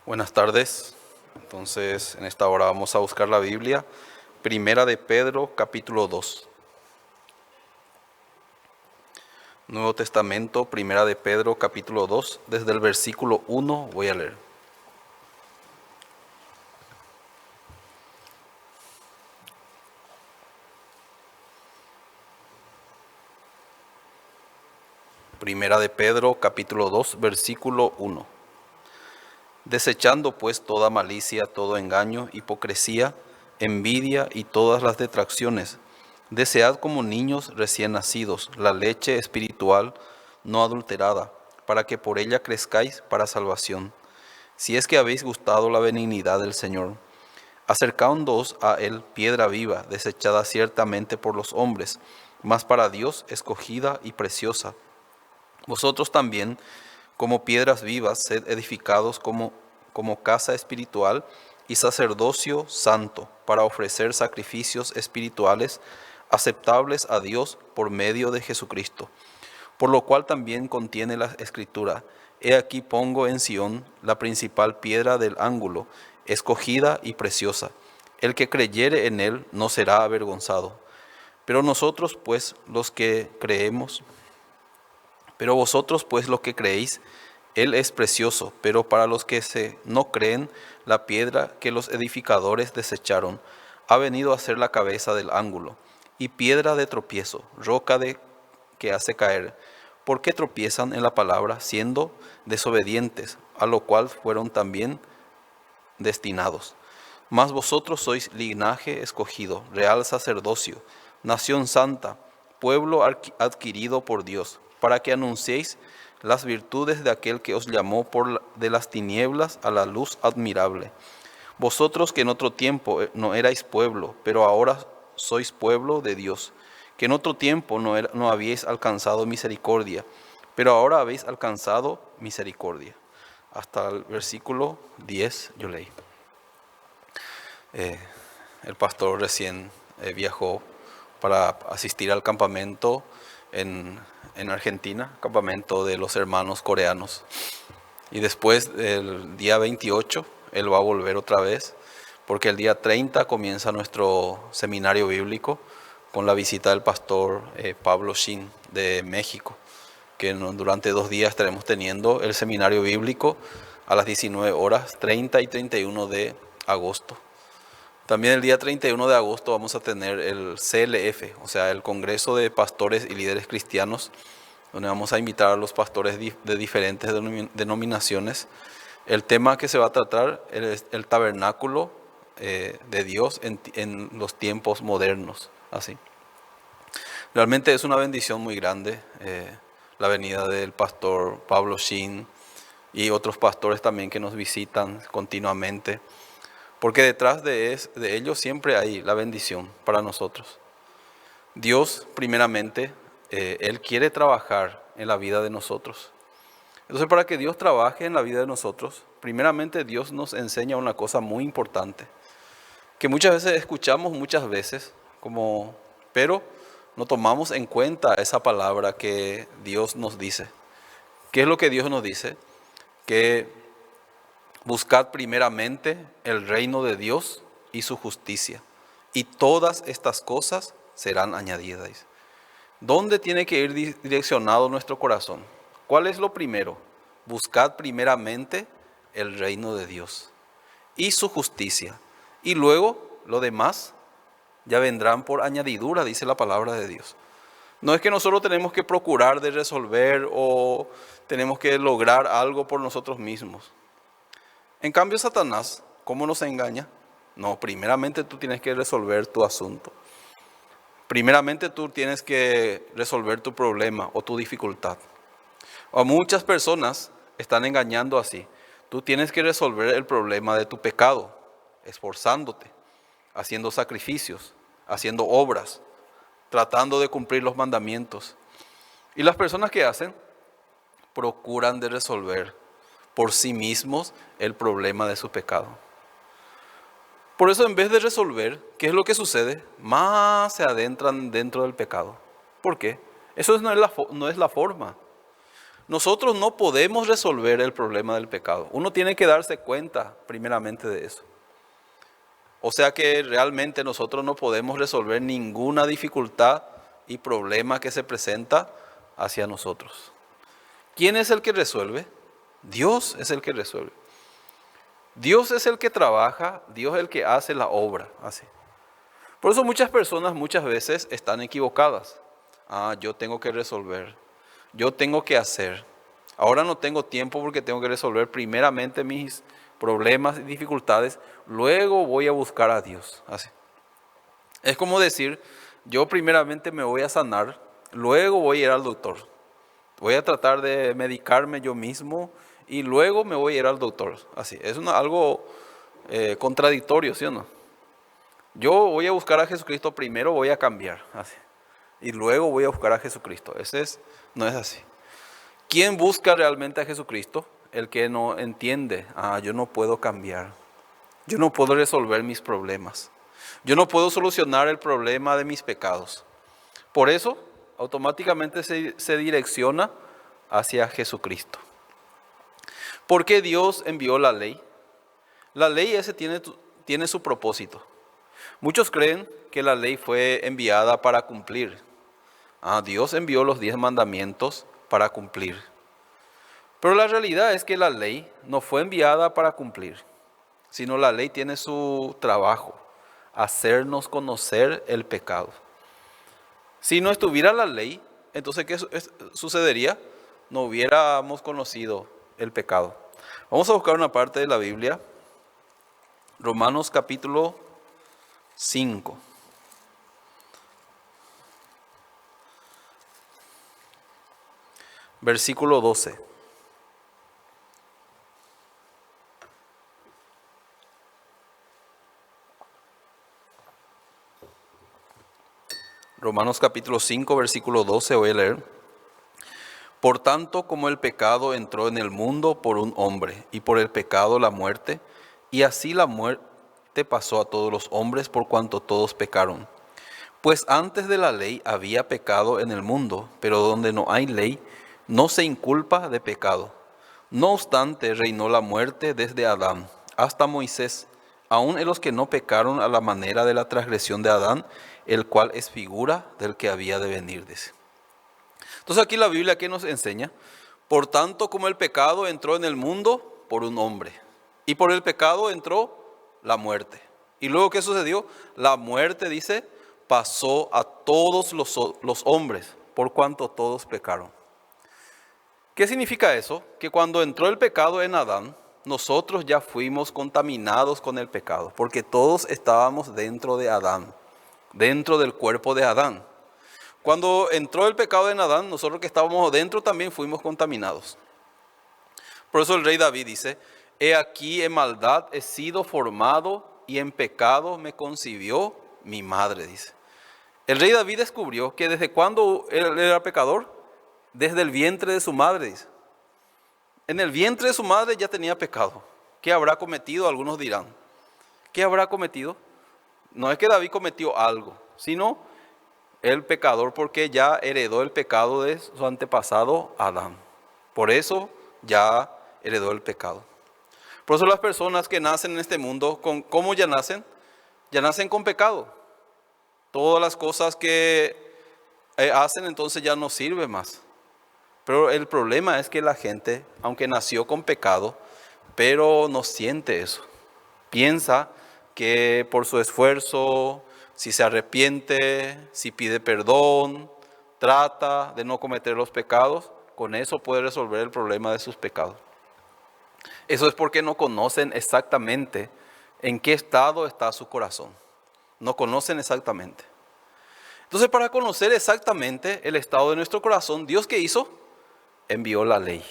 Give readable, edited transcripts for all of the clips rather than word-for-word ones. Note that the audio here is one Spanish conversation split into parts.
Buenas tardes. Entonces, en esta hora vamos a buscar la Biblia. Primera de Pedro, capítulo 2. Nuevo Testamento, Primera de Pedro, capítulo 2. Desde el versículo 1 voy a leer. Primera de Pedro, capítulo 2, versículo 1. Desechando pues toda malicia, todo engaño, hipocresía, envidia y todas las detracciones, desead como niños recién nacidos la leche espiritual no adulterada, para que por ella crezcáis para salvación, si es que habéis gustado la benignidad del Señor. Acercándoos a él, piedra viva, desechada ciertamente por los hombres, mas para Dios escogida y preciosa. Vosotros también, como piedras vivas, sed edificados como casa espiritual y sacerdocio santo, para ofrecer sacrificios espirituales aceptables a Dios por medio de Jesucristo. Por lo cual también contiene la Escritura: He aquí pongo en Sión la principal piedra del ángulo, escogida y preciosa. El que creyere en él no será avergonzado. Pero nosotros pues los que creemos, pero vosotros pues los que creéis, él es precioso, pero para los que no creen, la piedra que los edificadores desecharon ha venido a ser la cabeza del ángulo, y piedra de tropiezo, roca que hace caer. ¿Por qué tropiezan en la palabra, siendo desobedientes, a lo cual fueron también destinados? Mas vosotros sois linaje escogido, real sacerdocio, nación santa, pueblo adquirido por Dios, para que anunciéis las virtudes de aquel que os llamó de las tinieblas a la luz admirable. Vosotros que en otro tiempo no erais pueblo, pero ahora sois pueblo de Dios, que en otro tiempo no habíais alcanzado misericordia, pero ahora habéis alcanzado misericordia. Hasta el versículo 10 yo leí. El pastor recién viajó para asistir al campamento en Argentina, campamento de los hermanos coreanos. Y después del día 28, él va a volver otra vez, porque el día 30 comienza nuestro seminario bíblico con la visita del pastor Pablo Shin de México, que durante 2 días estaremos teniendo el seminario bíblico a las 19 horas, 30 y 31 de agosto. También el día 31 de agosto vamos a tener el CLF, o sea, el Congreso de Pastores y Líderes Cristianos, donde vamos a invitar a los pastores de diferentes denominaciones. El tema que se va a tratar es el tabernáculo de Dios en los tiempos modernos. Así. Realmente es una bendición muy grande la venida del pastor Pablo Shin y otros pastores también que nos visitan continuamente. Porque detrás de ellos siempre hay la bendición para nosotros. Dios, primeramente, Él quiere trabajar en la vida de nosotros. Entonces, para que Dios trabaje en la vida de nosotros, primeramente Dios nos enseña una cosa muy importante, que muchas veces escuchamos muchas veces, pero no tomamos en cuenta esa palabra que Dios nos dice. ¿Qué es lo que Dios nos dice? Que buscad primeramente el reino de Dios y su justicia, y todas estas cosas serán añadidas. ¿Dónde tiene que ir direccionado nuestro corazón? ¿Cuál es lo primero? Buscad primeramente el reino de Dios y su justicia, y luego lo demás ya vendrán por añadidura, dice la palabra de Dios. No es que nosotros tenemos que procurar de resolver o tenemos que lograr algo por nosotros mismos. En cambio, Satanás, ¿cómo nos engaña? No, primeramente tú tienes que resolver tu asunto. Primeramente tú tienes que resolver tu problema o tu dificultad. O muchas personas están engañando así. Tú tienes que resolver el problema de tu pecado, esforzándote, haciendo sacrificios, haciendo obras, tratando de cumplir los mandamientos. Y las personas que hacen, procuran de resolver por sí mismos el problema de su pecado. Por eso, en vez de resolver, ¿qué es lo que sucede? Más se adentran dentro del pecado. ¿Por qué? Eso no es la forma. Nosotros no podemos resolver el problema del pecado. Uno tiene que darse cuenta primeramente de eso. O sea que realmente nosotros no podemos resolver ninguna dificultad y problema que se presenta hacia nosotros. ¿Quién es el que resuelve? Dios es el que resuelve. Dios es el que trabaja, Dios es el que hace la obra. Así. Por eso muchas personas muchas veces están equivocadas. Yo tengo que resolver, yo tengo que hacer. Ahora no tengo tiempo porque tengo que resolver primeramente mis problemas y dificultades, luego voy a buscar a Dios. Así. Es como decir, yo primeramente me voy a sanar, luego voy a ir al doctor. Voy a tratar de medicarme yo mismo y luego me voy a ir al doctor. Así, es algo contradictorio, ¿sí o no? Yo voy a buscar a Jesucristo primero, voy a cambiar. Así. Y luego voy a buscar a Jesucristo. No es así. ¿Quién busca realmente a Jesucristo? El que no entiende, yo no puedo cambiar. Yo no puedo resolver mis problemas. Yo no puedo solucionar el problema de mis pecados. Por eso, automáticamente se direcciona hacia Jesucristo. ¿Por qué Dios envió la ley? La ley ese tiene su propósito. Muchos creen que la ley fue enviada para cumplir. Dios envió los 10 mandamientos para cumplir. Pero la realidad es que la ley no fue enviada para cumplir, sino la ley tiene su trabajo, hacernos conocer el pecado. Si no estuviera la ley, entonces ¿qué sucedería? No hubiéramos conocido el pecado. Vamos a buscar una parte de la Biblia, Romanos capítulo 5. Versículo 12. Romanos capítulo 5, versículo 12, voy a leer. Por tanto, como el pecado entró en el mundo por un hombre, y por el pecado la muerte, y así la muerte pasó a todos los hombres por cuanto todos pecaron. Pues antes de la ley había pecado en el mundo, pero donde no hay ley, no se inculpa de pecado. No obstante, reinó la muerte desde Adán hasta Moisés, aun en los que no pecaron a la manera de la transgresión de Adán, el cual es figura del que había de venir, dice. Entonces aquí la Biblia, ¿qué nos enseña? Por tanto, como el pecado entró en el mundo por un hombre, y por el pecado entró la muerte. Y luego, ¿qué sucedió? La muerte, dice, pasó a todos los hombres, por cuanto todos pecaron. ¿Qué significa eso? Que cuando entró el pecado en Adán, nosotros ya fuimos contaminados con el pecado, porque todos estábamos dentro de Adán, dentro del cuerpo de Adán. Cuando entró el pecado en Adán, nosotros que estábamos dentro también fuimos contaminados. Por eso el rey David dice, he aquí en maldad he sido formado y en pecado me concibió mi madre, dice. El rey David descubrió que desde cuando él era pecador, desde el vientre de su madre, dice. En el vientre de su madre ya tenía pecado. ¿Qué habrá cometido? Algunos dirán. ¿Qué habrá cometido? No es que David cometió algo, sino el pecador porque ya heredó el pecado de su antepasado Adán. Por eso ya heredó el pecado. Por eso las personas que nacen en este mundo, ¿cómo ya nacen? Ya nacen con pecado. Todas las cosas que hacen entonces ya no sirven más. Pero el problema es que la gente, aunque nació con pecado, pero no siente eso. Piensa que por su esfuerzo, si se arrepiente, si pide perdón, trata de no cometer los pecados, con eso puede resolver el problema de sus pecados. Eso es porque no conocen exactamente en qué estado está su corazón. No conocen exactamente. Entonces, para conocer exactamente el estado de nuestro corazón, ¿Dios qué hizo? Envió la ley.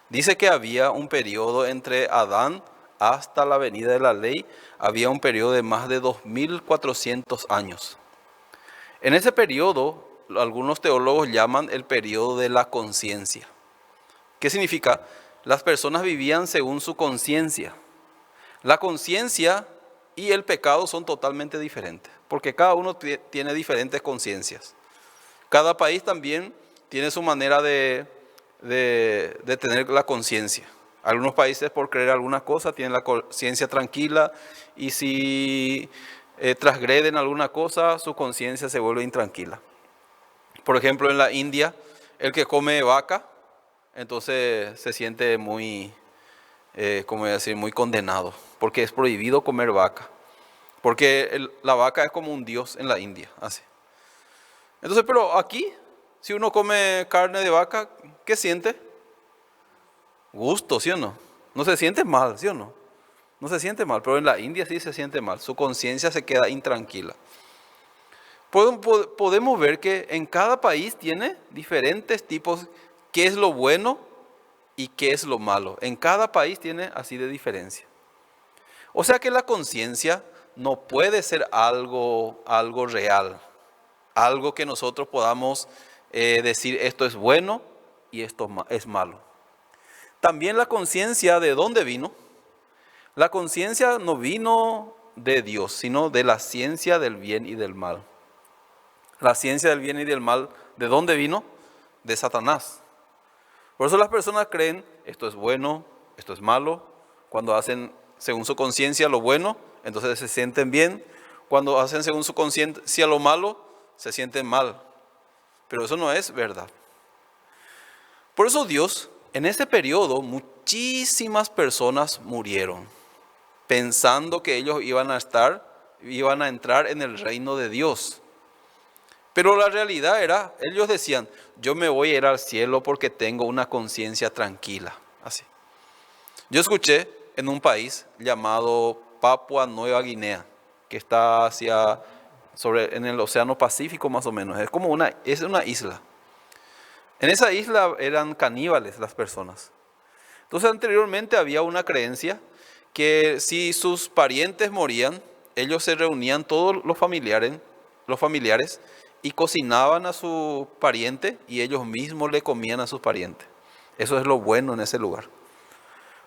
Dice que había un periodo entre Adán hasta la venida de la ley, había un periodo de más de 2400 años. En ese periodo, algunos teólogos llaman el periodo de la conciencia. ¿Qué significa? Las personas vivían según su conciencia. La conciencia y el pecado son totalmente diferentes, porque cada uno tiene diferentes conciencias. Cada país también tiene su manera de de tener la conciencia. Algunos países por creer alguna cosa tienen la conciencia tranquila y si transgreden alguna cosa, su conciencia se vuelve intranquila. Por ejemplo, en la India, el que come vaca, entonces se siente muy, ¿cómo decir?, muy condenado, porque es prohibido comer vaca. Porque la vaca es como un dios en la India, así. Entonces, pero aquí, si uno come carne de vaca, ¿qué siente? Gusto, ¿sí o no? No se siente mal, ¿sí o no? No se siente mal, pero en la India sí se siente mal. Su conciencia se queda intranquila. Podemos ver que en cada país tiene diferentes tipos, qué es lo bueno y qué es lo malo. En cada país tiene así de diferencia. O sea que la conciencia no puede ser algo real, algo que nosotros podamos decir esto es bueno y esto es malo. También la conciencia, ¿de dónde vino? La conciencia no vino de Dios, sino de la ciencia del bien y del mal. La ciencia del bien y del mal, ¿de dónde vino? De Satanás. Por eso las personas creen esto es bueno, esto es malo. Cuando hacen según su conciencia lo bueno, entonces se sienten bien. Cuando hacen según su conciencia lo malo, se sienten mal. Pero eso no es verdad. Por eso Dios, en ese periodo, muchísimas personas murieron, pensando que ellos iban a entrar en el reino de Dios. Pero la realidad era, ellos decían, yo me voy a ir al cielo porque tengo una conciencia tranquila. Así. Yo escuché en un país llamado Papua Nueva Guinea, que está en el Océano Pacífico más o menos. Es una isla. En esa isla eran caníbales las personas. Entonces anteriormente había una creencia que si sus parientes morían, ellos se reunían todos los familiares y cocinaban a su pariente y ellos mismos le comían a sus parientes. Eso es lo bueno en ese lugar.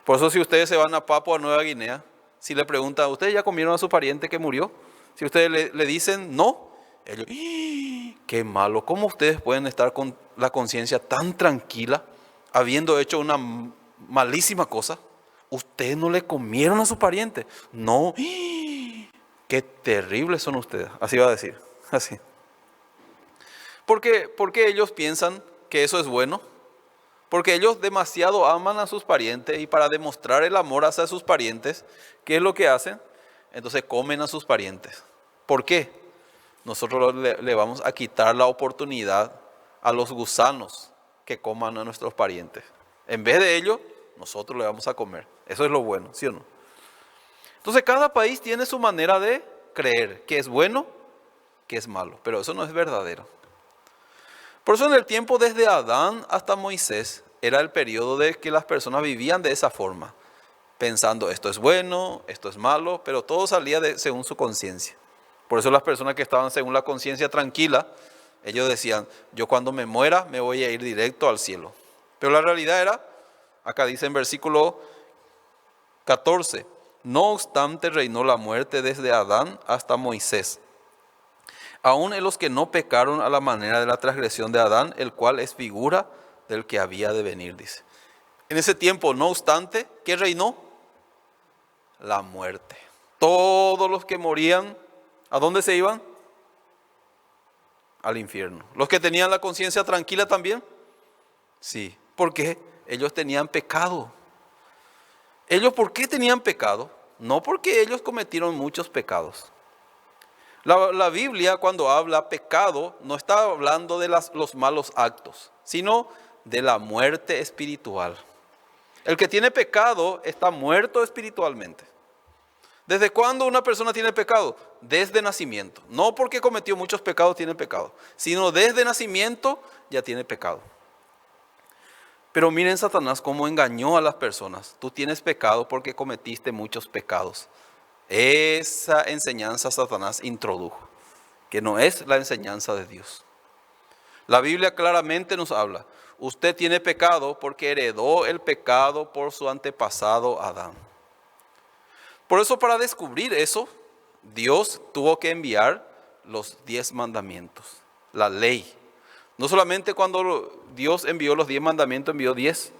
Por eso si ustedes se van a Papua Nueva Guinea, si le preguntan, ¿ustedes ya comieron a su pariente que murió? Si ustedes le dicen no, ellos, qué malo, ¿cómo ustedes pueden estar con la conciencia tan tranquila habiendo hecho una malísima cosa? ¿Ustedes no le comieron a su pariente? No, qué terribles son ustedes, así va a decir, así. ¿Por qué ellos piensan que eso es bueno? Porque ellos demasiado aman a sus parientes y para demostrar el amor hacia sus parientes, ¿qué es lo que hacen? Entonces comen a sus parientes. ¿Por qué? Nosotros le vamos a quitar la oportunidad a los gusanos que coman a nuestros parientes. En vez de ello, nosotros le vamos a comer. Eso es lo bueno, ¿sí o no? Entonces cada país tiene su manera de creer que es bueno, que es malo, pero eso no es verdadero. Por eso en el tiempo desde Adán hasta Moisés era el periodo de que las personas vivían de esa forma, pensando esto es bueno, esto es malo, pero todo salía según su conciencia. Por eso las personas que estaban según la conciencia tranquila, ellos decían, yo cuando me muera me voy a ir directo al cielo. Pero la realidad era, acá dice en versículo 14, no obstante reinó la muerte desde Adán hasta Moisés. Aún en los que no pecaron a la manera de la transgresión de Adán, el cual es figura del que había de venir, dice. En ese tiempo, no obstante, ¿qué reinó? La muerte. Todos los que morían, ¿a dónde se iban? Al infierno. ¿Los que tenían la conciencia tranquila también? Sí. ¿Por qué? Ellos tenían pecado. ¿Ellos por qué tenían pecado? No porque ellos cometieron muchos pecados. La Biblia cuando habla pecado no está hablando de los malos actos, sino de la muerte espiritual. El que tiene pecado está muerto espiritualmente. ¿Desde cuándo una persona tiene pecado? Desde nacimiento. No porque cometió muchos pecados tiene pecado, sino desde nacimiento ya tiene pecado. Pero miren Satanás cómo engañó a las personas. Tú tienes pecado porque cometiste muchos pecados. Esa enseñanza Satanás introdujo, que no es la enseñanza de Dios. La Biblia claramente nos habla, usted tiene pecado porque heredó el pecado por su antepasado Adán. Por eso para descubrir eso, Dios tuvo que enviar los 10 mandamientos, la ley. No solamente cuando Dios envió los 10 mandamientos, envió 10,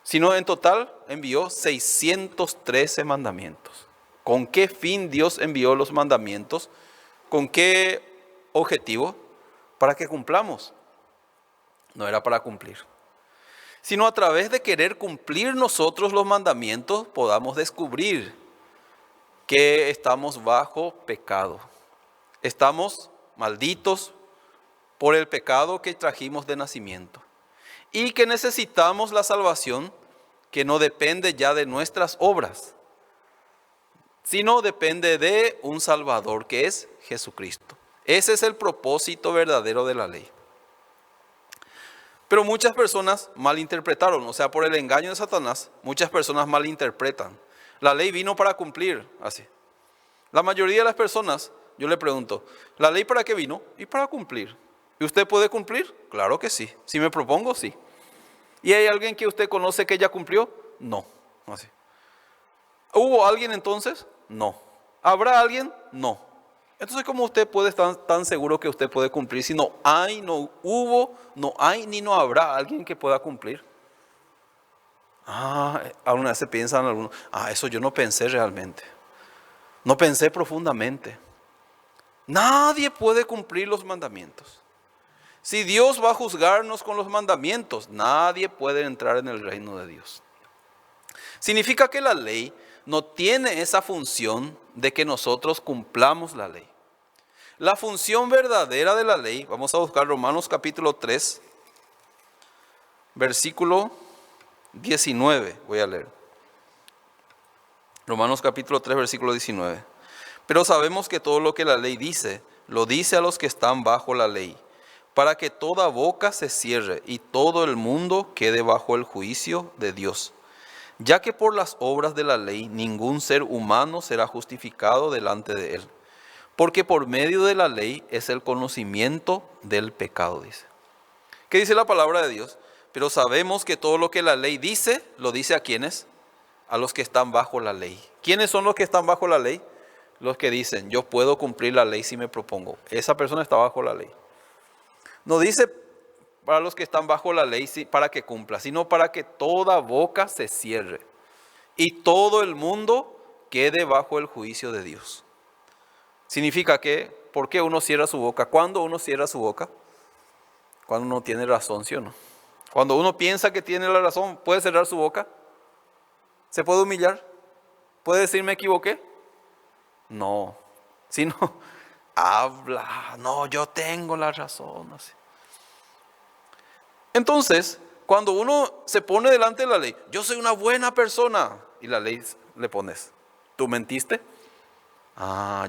sino en total envió 613 mandamientos. ¿Con qué fin Dios envió los mandamientos? ¿Con qué objetivo? Para que cumplamos. No era para cumplir, sino a través de querer cumplir nosotros los mandamientos podamos descubrir que estamos bajo pecado. Estamos malditos por el pecado que trajimos de nacimiento y que necesitamos la salvación que no depende ya de nuestras obras, sino depende de un Salvador que es Jesucristo. Ese es el propósito verdadero de la ley. Pero muchas personas malinterpretaron, o sea, por el engaño de Satanás, muchas personas malinterpretan. La ley vino para cumplir, así. La mayoría de las personas, yo le pregunto, ¿la ley para qué vino? Y para cumplir. ¿Y usted puede cumplir? Claro que sí. Si me propongo, sí. ¿Y hay alguien que usted conoce que ya cumplió? No. Así. ¿Hubo alguien entonces? No. ¿Habrá alguien? No. Entonces, ¿cómo usted puede estar tan seguro que usted puede cumplir si no hay, no hubo, no hay ni no habrá alguien que pueda cumplir? Alguna vez se piensan algunos, eso yo no pensé realmente. No pensé profundamente. Nadie puede cumplir los mandamientos. Si Dios va a juzgarnos con los mandamientos, nadie puede entrar en el reino de Dios. Significa que la ley no tiene esa función de que nosotros cumplamos la ley. La función verdadera de la ley, vamos a buscar Romanos capítulo 3, versículo 19, voy a leer. Romanos capítulo 3, versículo 19. Pero sabemos que todo lo que la ley dice, lo dice a los que están bajo la ley, para que toda boca se cierre y todo el mundo quede bajo el juicio de Dios. Ya que por las obras de la ley ningún ser humano será justificado delante de él. Porque por medio de la ley es el conocimiento del pecado, dice. ¿Qué dice la palabra de Dios? Pero sabemos que todo lo que la ley dice, lo dice a ¿quiénes? A los que están bajo la ley. ¿Quiénes son los que están bajo la ley? Los que dicen, yo puedo cumplir la ley si me propongo. Esa persona está bajo la ley. No dice para los que están bajo la ley para que cumpla, sino para que toda boca se cierre y todo el mundo quede bajo el juicio de Dios. Significa que, ¿por qué uno cierra su boca? ¿Cuándo uno cierra su boca? Cuando uno tiene razón, ¿sí o no? Cuando uno piensa que tiene la razón, ¿puede cerrar su boca? ¿Se puede humillar? ¿Puede decir me equivoqué? No. Si no, habla. No, yo tengo la razón. Así. Entonces, cuando uno se pone delante de la ley, yo soy una buena persona, y la ley le pones, ¿tú mentiste?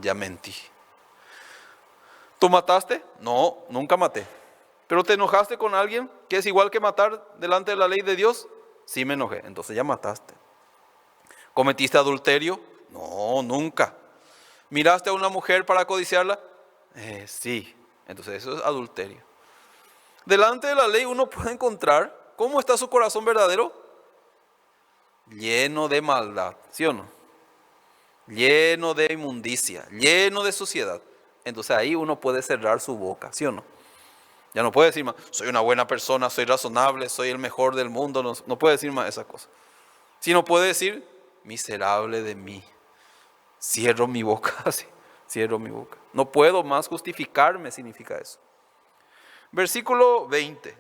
Ya mentí. ¿Tú mataste? No, nunca maté. ¿Pero te enojaste con alguien que es igual que matar delante de la ley de Dios? Sí me enojé, entonces ya mataste. ¿Cometiste adulterio? No, nunca. ¿Miraste a una mujer para codiciarla? Sí, entonces eso es adulterio. Delante de la ley uno puede encontrar cómo está su corazón verdadero. Lleno de maldad, ¿sí o no? Lleno de inmundicia, lleno de suciedad. Entonces ahí uno puede cerrar su boca, ¿sí o no? Ya no puede decir más, soy una buena persona, soy razonable, soy el mejor del mundo. No puede decir más esas cosas. Sino puede decir, miserable de mí. Cierro mi boca, así, cierro mi boca. No puedo más justificarme, significa eso. Versículo 20.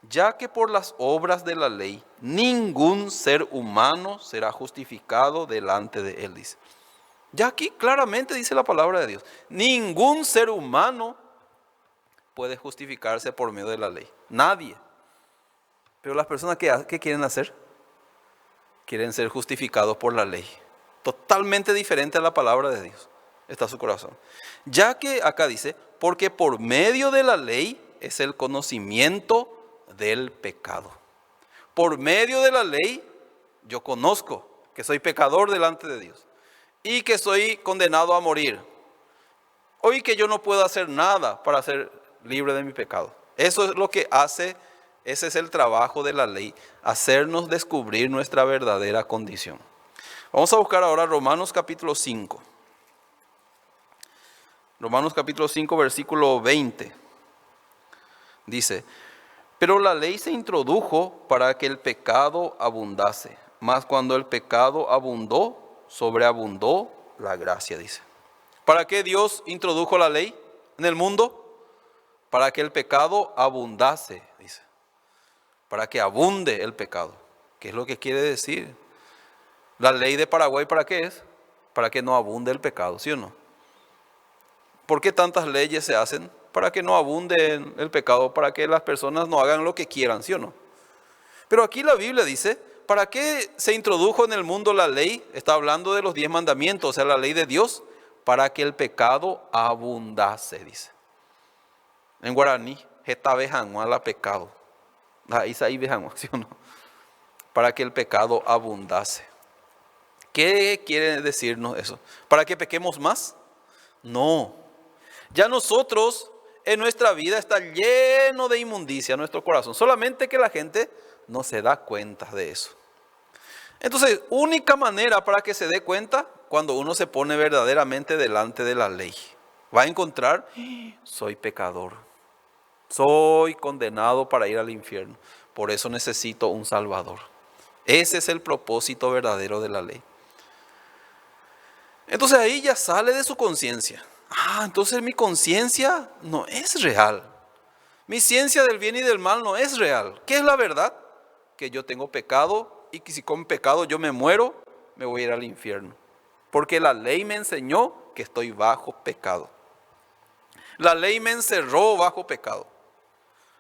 Ya que por las obras de la ley ningún ser humano será justificado delante de él, dice. Ya aquí claramente dice la palabra de Dios. Ningún ser humano puede justificarse por medio de la ley. Nadie. Pero las personas ¿qué quieren hacer? Quieren ser justificados por la ley. Totalmente diferente a la palabra de Dios. Está su corazón. Ya que acá dice, porque por medio de la ley es el conocimiento del pecado. Por medio de la ley yo conozco que soy pecador delante de Dios. Y que soy condenado a morir. Hoy que yo no puedo hacer nada para ser libre de mi pecado. Eso es lo que hace, ese es el trabajo de la ley, hacernos descubrir nuestra verdadera condición. Vamos a buscar ahora Romanos capítulo 5. Romanos capítulo 5, versículo 20. Dice, pero la ley se introdujo para que el pecado abundase, mas cuando el pecado abundó, sobreabundó la gracia, dice. ¿Para qué Dios introdujo la ley en el mundo? Para que el pecado abundase, dice. Para que abunde el pecado. ¿Qué es lo que quiere decir? La ley de Paraguay, ¿para qué es? Para que no abunde el pecado, ¿sí o no? ¿Por qué tantas leyes se hacen? Para que no abunde el pecado, para que las personas no hagan lo que quieran, ¿sí o no? Pero aquí la Biblia dice, ¿para qué se introdujo en el mundo la ley? Está hablando de los 10 mandamientos, o sea, la ley de Dios, para que el pecado abundase, dice. En guaraní, la pecado. ¿Sí o no? Para que el pecado abundase. ¿Qué quiere decirnos eso? ¿Para que pequemos más? No. Ya nosotros, en nuestra vida está lleno de inmundicia nuestro corazón. Solamente que la gente no se da cuenta de eso. Entonces, única manera para que se dé cuenta, cuando uno se pone verdaderamente delante de la ley. Va a encontrar, soy pecador. Soy condenado para ir al infierno. Por eso necesito un Salvador. Ese es el propósito verdadero de la ley. Entonces ahí ya sale de su conciencia. Entonces mi conciencia no es real. Mi ciencia del bien y del mal no es real. ¿Qué es la verdad? Que yo tengo pecado y que si con pecado yo me muero, me voy a ir al infierno. Porque la ley me enseñó que estoy bajo pecado. La ley me encerró bajo pecado.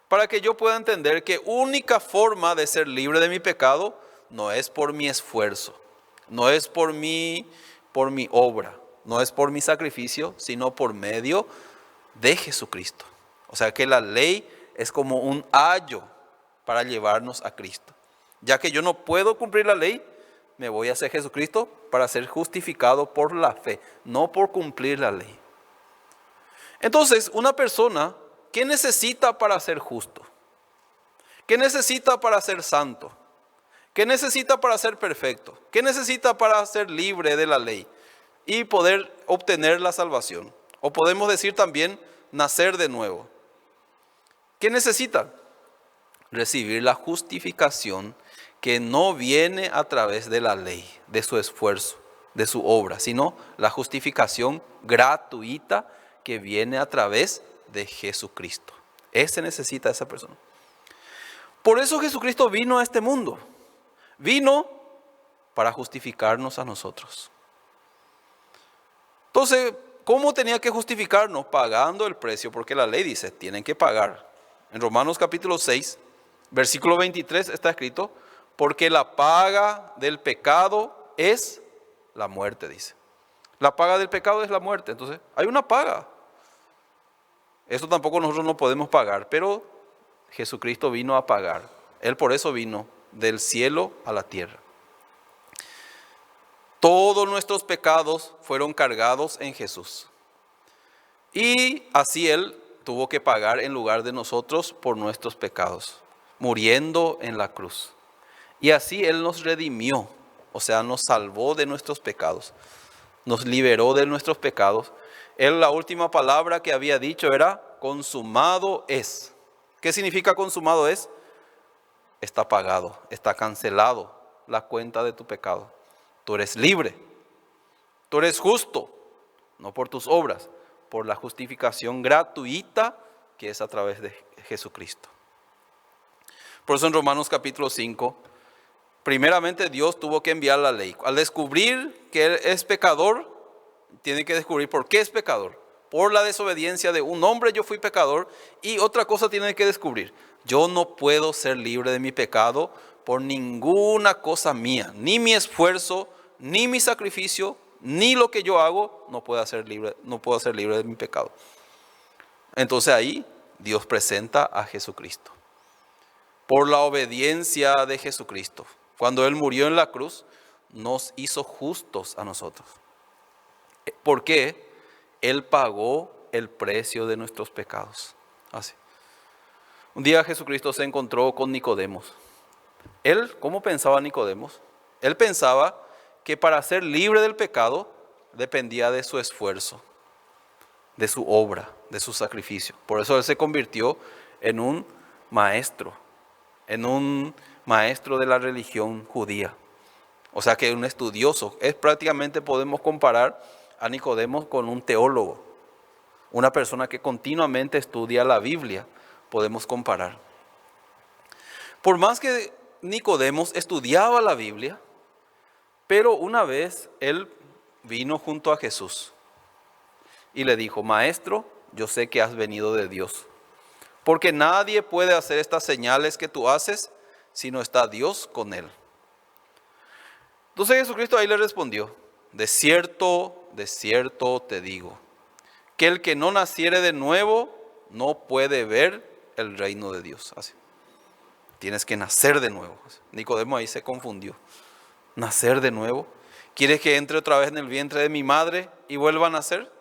Para que yo pueda entender que única forma de ser libre de mi pecado no es por mi esfuerzo, no es por mi obra, no es por mi sacrificio, sino por medio de Jesucristo. O sea que la ley es como un ayo para llevarnos a Cristo. Ya que yo no puedo cumplir la ley, me voy hacia Jesucristo para ser justificado por la fe, no por cumplir la ley. Entonces, una persona, ¿qué necesita para ser justo? ¿Qué necesita para ser santo? ¿Qué necesita para ser perfecto? ¿Qué necesita para ser libre de la ley y poder obtener la salvación? O podemos decir también, nacer de nuevo. ¿Qué necesita? Recibir la justificación que no viene a través de la ley, de su esfuerzo, de su obra, sino la justificación gratuita que viene a través de Jesucristo. Ese necesita esa persona. Por eso Jesucristo vino a este mundo. Vino para justificarnos a nosotros. Entonces, ¿cómo tenía que justificarnos? Pagando el precio, porque la ley dice, tienen que pagar. En Romanos capítulo 6, versículo 23 está escrito, porque la paga del pecado es la muerte, dice. La paga del pecado es la muerte. Entonces, hay una paga. Esto tampoco nosotros no podemos pagar, pero Jesucristo vino a pagar. Él por eso vino del cielo a la tierra. Todos nuestros pecados fueron cargados en Jesús. Y así Él tuvo que pagar en lugar de nosotros por nuestros pecados, muriendo en la cruz. Y así Él nos redimió, o sea, nos salvó de nuestros pecados, nos liberó de nuestros pecados. Él, la última palabra que había dicho era, consumado es. ¿Qué significa consumado es? Está pagado, está cancelado la cuenta de tu pecado. Tú eres libre, tú eres justo, no por tus obras, por la justificación gratuita que es a través de Jesucristo. Por eso en Romanos capítulo 5, primeramente Dios tuvo que enviar la ley. Al descubrir que él es pecador, tiene que descubrir por qué es pecador. Por la desobediencia de un hombre yo fui pecador, y otra cosa tiene que descubrir. Yo no puedo ser libre de mi pecado por ninguna cosa mía, ni mi esfuerzo, ni mi sacrificio, ni lo que yo hago, no puedo ser libre de mi pecado. Entonces ahí Dios presenta a Jesucristo. Por la obediencia de Jesucristo, cuando Él murió en la cruz, nos hizo justos a nosotros. ¿Por qué? Él pagó el precio de nuestros pecados. Así. Un día Jesucristo se encontró con Nicodemos. Él, ¿cómo pensaba Nicodemos? Él pensaba que para ser libre del pecado dependía de su esfuerzo, de su obra, de su sacrificio. Por eso Él se convirtió en un maestro, en un maestro de la religión judía. O sea que un estudioso. Es prácticamente, podemos comparar a Nicodemo con un teólogo, una persona que continuamente estudia la Biblia, podemos comparar. Por más que Nicodemo estudiaba la Biblia, pero una vez él vino junto a Jesús y le dijo: Maestro, yo sé que has venido de Dios, porque nadie puede hacer estas señales que tú haces si no está Dios con él. Entonces Jesucristo ahí le respondió: de cierto te digo, que el que no naciere de nuevo no puede ver el reino de Dios. Así. Tienes que nacer de nuevo. Nicodemo ahí se confundió. ¿Nacer de nuevo? ¿Quieres que entre otra vez en el vientre de mi madre y vuelva a nacer?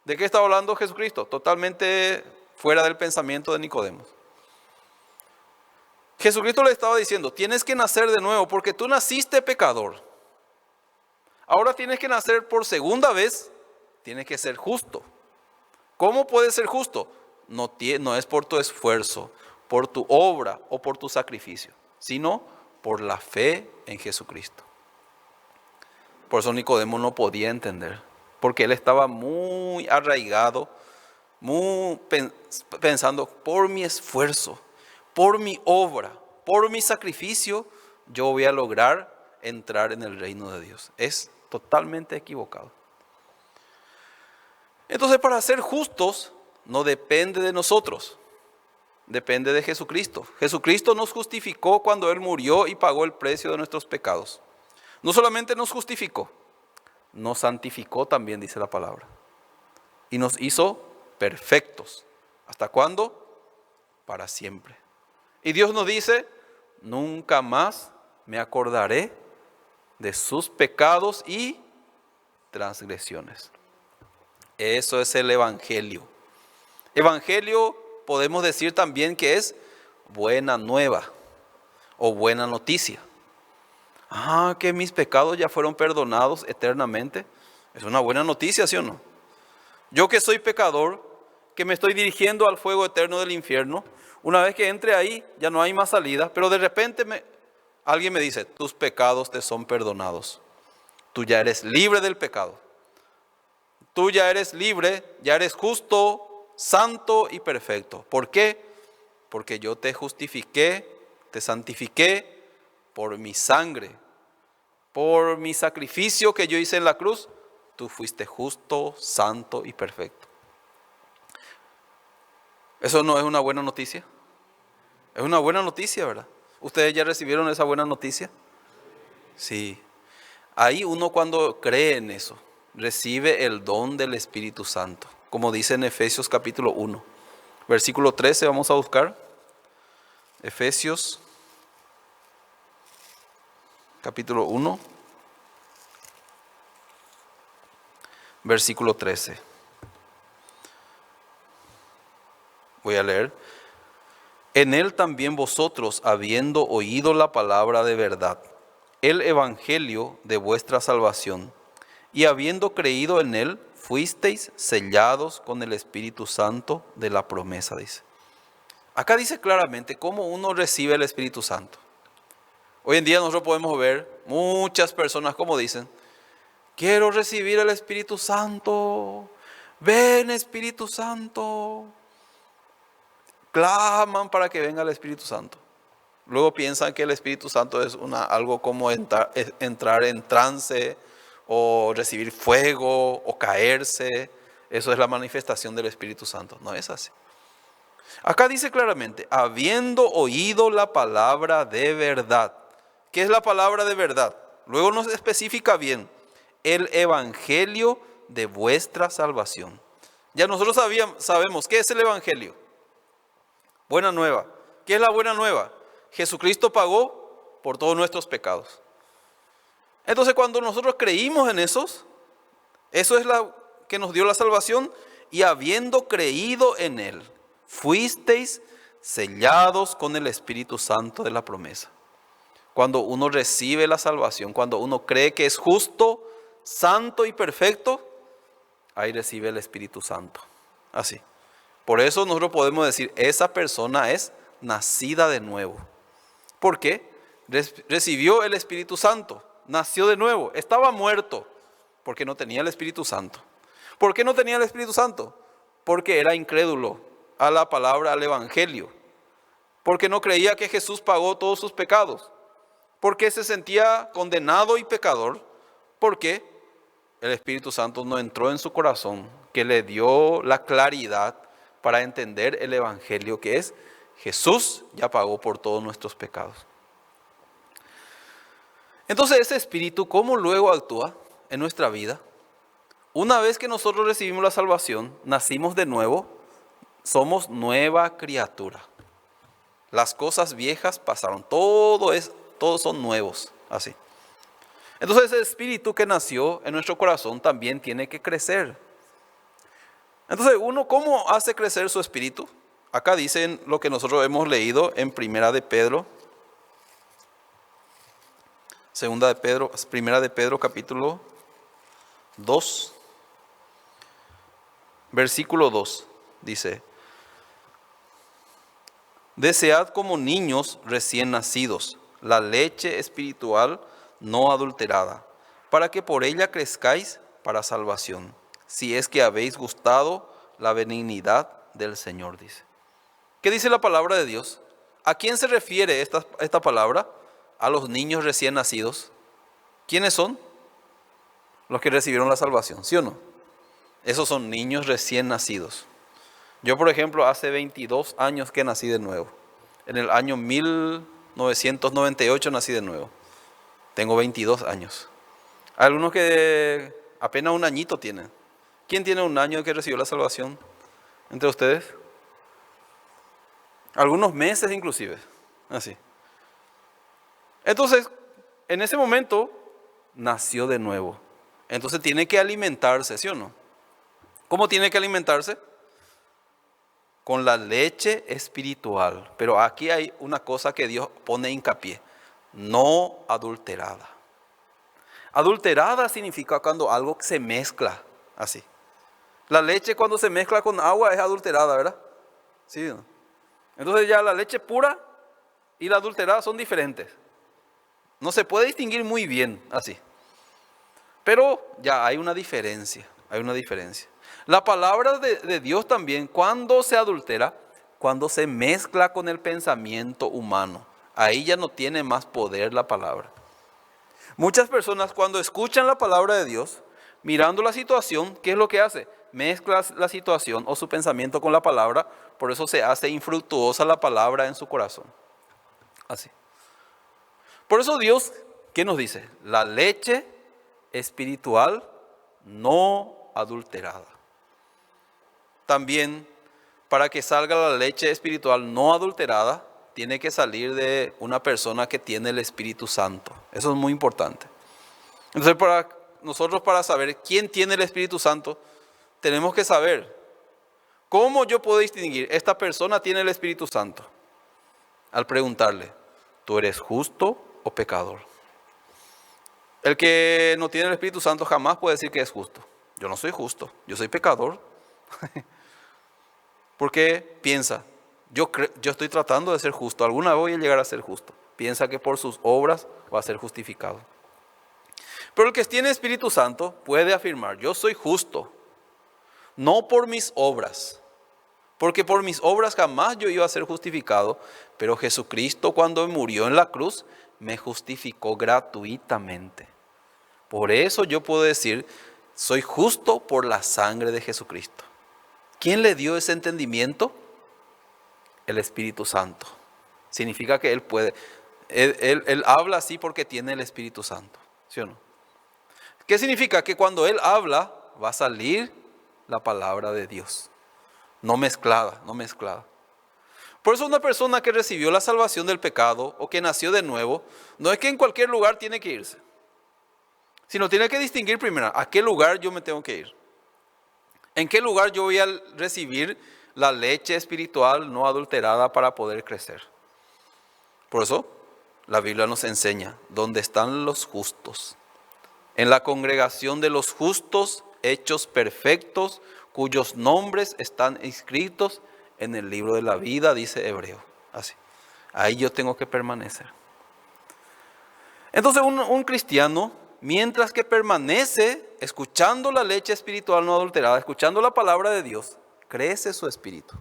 ¿De qué está hablando Jesucristo? Totalmente fuera del pensamiento de Nicodemo. Jesucristo le estaba diciendo: tienes que nacer de nuevo porque tú naciste pecador. Ahora tienes que nacer por segunda vez, tienes que ser justo. ¿Cómo puedes ser justo? No es por tu esfuerzo, por tu obra o por tu sacrificio, sino por la fe en Jesucristo. Por eso Nicodemo no podía entender, porque él estaba muy arraigado, muy pensando: por mi esfuerzo, por mi obra, por mi sacrificio, yo voy a lograr entrar en el reino de Dios. Es totalmente equivocado. Entonces, para ser justos no depende de nosotros, depende de Jesucristo. Jesucristo nos justificó cuando Él murió y pagó el precio de nuestros pecados. No solamente nos justificó, nos santificó también, dice la palabra. Y nos hizo perfectos. ¿Hasta cuándo? Para siempre. Y Dios nos dice: nunca más me acordaré de sus pecados y transgresiones. Eso es el Evangelio. Evangelio podemos decir también que es buena nueva o buena noticia. Que mis pecados ya fueron perdonados eternamente. Es una buena noticia, ¿sí o no? Yo que soy pecador, que me estoy dirigiendo al fuego eterno del infierno, una vez que entre ahí ya no hay más salida, pero de repente alguien me dice: tus pecados te son perdonados. Tú ya eres libre del pecado. Tú ya eres libre, ya eres justo, santo y perfecto. ¿Por qué? Porque yo te justifiqué, te santifiqué por mi sangre, por mi sacrificio que yo hice en la cruz. Tú fuiste justo, santo y perfecto. ¿Eso no es una buena noticia? Es una buena noticia, ¿verdad? ¿Ustedes ya recibieron esa buena noticia? Sí. Ahí uno, cuando cree en eso, recibe el don del Espíritu Santo. Como dice en Efesios capítulo 1. Versículo 13 vamos a buscar. Efesios capítulo 1. Versículo 13. Voy a leer. En él también vosotros, habiendo oído la palabra de verdad, el evangelio de vuestra salvación, y habiendo creído en él, fuisteis sellados con el Espíritu Santo de la promesa, dice. Acá dice claramente cómo uno recibe el Espíritu Santo. Hoy en día nosotros podemos ver muchas personas como dicen: quiero recibir el Espíritu Santo, ven Espíritu Santo. Claman para que venga el Espíritu Santo. Luego piensan que el Espíritu Santo es algo como entrar en trance, o recibir fuego, o caerse. Eso es la manifestación del Espíritu Santo. No es así. Acá dice claramente: habiendo oído la palabra de verdad. ¿Qué es la palabra de verdad? Luego nos especifica bien: el evangelio de vuestra salvación. Ya nosotros sabemos qué es el evangelio. Buena nueva. ¿Qué es la buena nueva? Jesucristo pagó por todos nuestros pecados. Entonces, cuando nosotros creímos en eso es la que nos dio la salvación. Y habiendo creído en él, fuisteis sellados con el Espíritu Santo de la promesa. Cuando uno recibe la salvación, cuando uno cree que es justo, santo y perfecto, ahí recibe el Espíritu Santo. Así. Por eso nosotros podemos decir, esa persona es nacida de nuevo. ¿Por qué? Recibió el Espíritu Santo, nació de nuevo, estaba muerto porque no tenía el Espíritu Santo. ¿Por qué no tenía el Espíritu Santo? Porque era incrédulo a la palabra, al Evangelio. Porque no creía que Jesús pagó todos sus pecados. Porque se sentía condenado y pecador. Porque el Espíritu Santo no entró en su corazón, que le dio la claridad para entender el Evangelio, que es Jesús ya pagó por todos nuestros pecados. Entonces ese Espíritu, ¿cómo luego actúa en nuestra vida? Una vez que nosotros recibimos la salvación, nacimos de nuevo, somos nueva criatura. Las cosas viejas pasaron, todos son nuevos, así. Entonces ese Espíritu que nació en nuestro corazón también tiene que crecer. Entonces uno, ¿cómo hace crecer su espíritu? Acá dicen lo que nosotros hemos leído en Primera de Pedro, Primera de Pedro capítulo 2, versículo 2, dice: desead como niños recién nacidos la leche espiritual no adulterada, para que por ella crezcáis para salvación, si es que habéis gustado la benignidad del Señor, dice. ¿Qué dice la palabra de Dios? ¿A quién se refiere esta palabra? A los niños recién nacidos. ¿Quiénes son? Los que recibieron la salvación, ¿sí o no? Esos son niños recién nacidos. Yo, por ejemplo, hace 22 años que nací de nuevo. En el año 1998 nací de nuevo. Tengo 22 años. Hay algunos que apenas un añito tienen. ¿Quién tiene un año que recibió la salvación entre ustedes? Algunos meses inclusive. Así. Entonces, en ese momento, nació de nuevo. Entonces tiene que alimentarse, ¿sí o no? ¿Cómo tiene que alimentarse? Con la leche espiritual. Pero aquí hay una cosa que Dios pone hincapié: no adulterada. Adulterada significa cuando algo se mezcla, así. La leche cuando se mezcla con agua es adulterada, ¿verdad? ¿Sí o no? Entonces ya la leche pura y la adulterada son diferentes. No se puede distinguir muy bien así. Pero ya hay una diferencia, La palabra de Dios también, cuando se adultera, cuando se mezcla con el pensamiento humano, ahí ya no tiene más poder la palabra. Muchas personas cuando escuchan la palabra de Dios, mirando la situación, ¿qué es lo que hace? Mezcla la situación o su pensamiento con la palabra, por eso se hace infructuosa la palabra en su corazón. Así. Por eso Dios, ¿qué nos dice? La leche espiritual no adulterada. También, para que salga la leche espiritual no adulterada, tiene que salir de una persona que tiene el Espíritu Santo. Eso es muy importante. Entonces, para saber quién tiene el Espíritu Santo, tenemos que saber cómo yo puedo distinguir, esta persona tiene el Espíritu Santo. Al preguntarle, ¿tú eres justo o pecador? El que no tiene el Espíritu Santo jamás puede decir que es justo. Yo no soy justo, yo soy pecador. Porque piensa, yo estoy tratando de ser justo, alguna vez voy a llegar a ser justo. Piensa que por sus obras va a ser justificado. Pero el que tiene Espíritu Santo puede afirmar, yo soy justo, no por mis obras. Porque por mis obras jamás yo iba a ser justificado, pero Jesucristo cuando murió en la cruz me justificó gratuitamente. Por eso yo puedo decir, soy justo por la sangre de Jesucristo. ¿Quién le dio ese entendimiento? El Espíritu Santo. Significa que Él puede. Él habla así porque tiene el Espíritu Santo. ¿Sí o no? ¿Qué significa? Que cuando Él habla va a salir la palabra de Dios. No mezclada. Por eso una persona que recibió la salvación del pecado o que nació de nuevo, no es que en cualquier lugar tiene que irse. Sino tiene que distinguir primero a qué lugar yo me tengo que ir. ¿En qué lugar yo voy a recibir la leche espiritual no adulterada para poder crecer? Por eso la Biblia nos enseña dónde están los justos. En la congregación de los justos, hechos perfectos, cuyos nombres están inscritos en el libro de la vida, dice Hebreo. Así. Ahí yo tengo que permanecer. Entonces un cristiano, mientras que permanece escuchando la leche espiritual no adulterada, escuchando la palabra de Dios, crece su espíritu.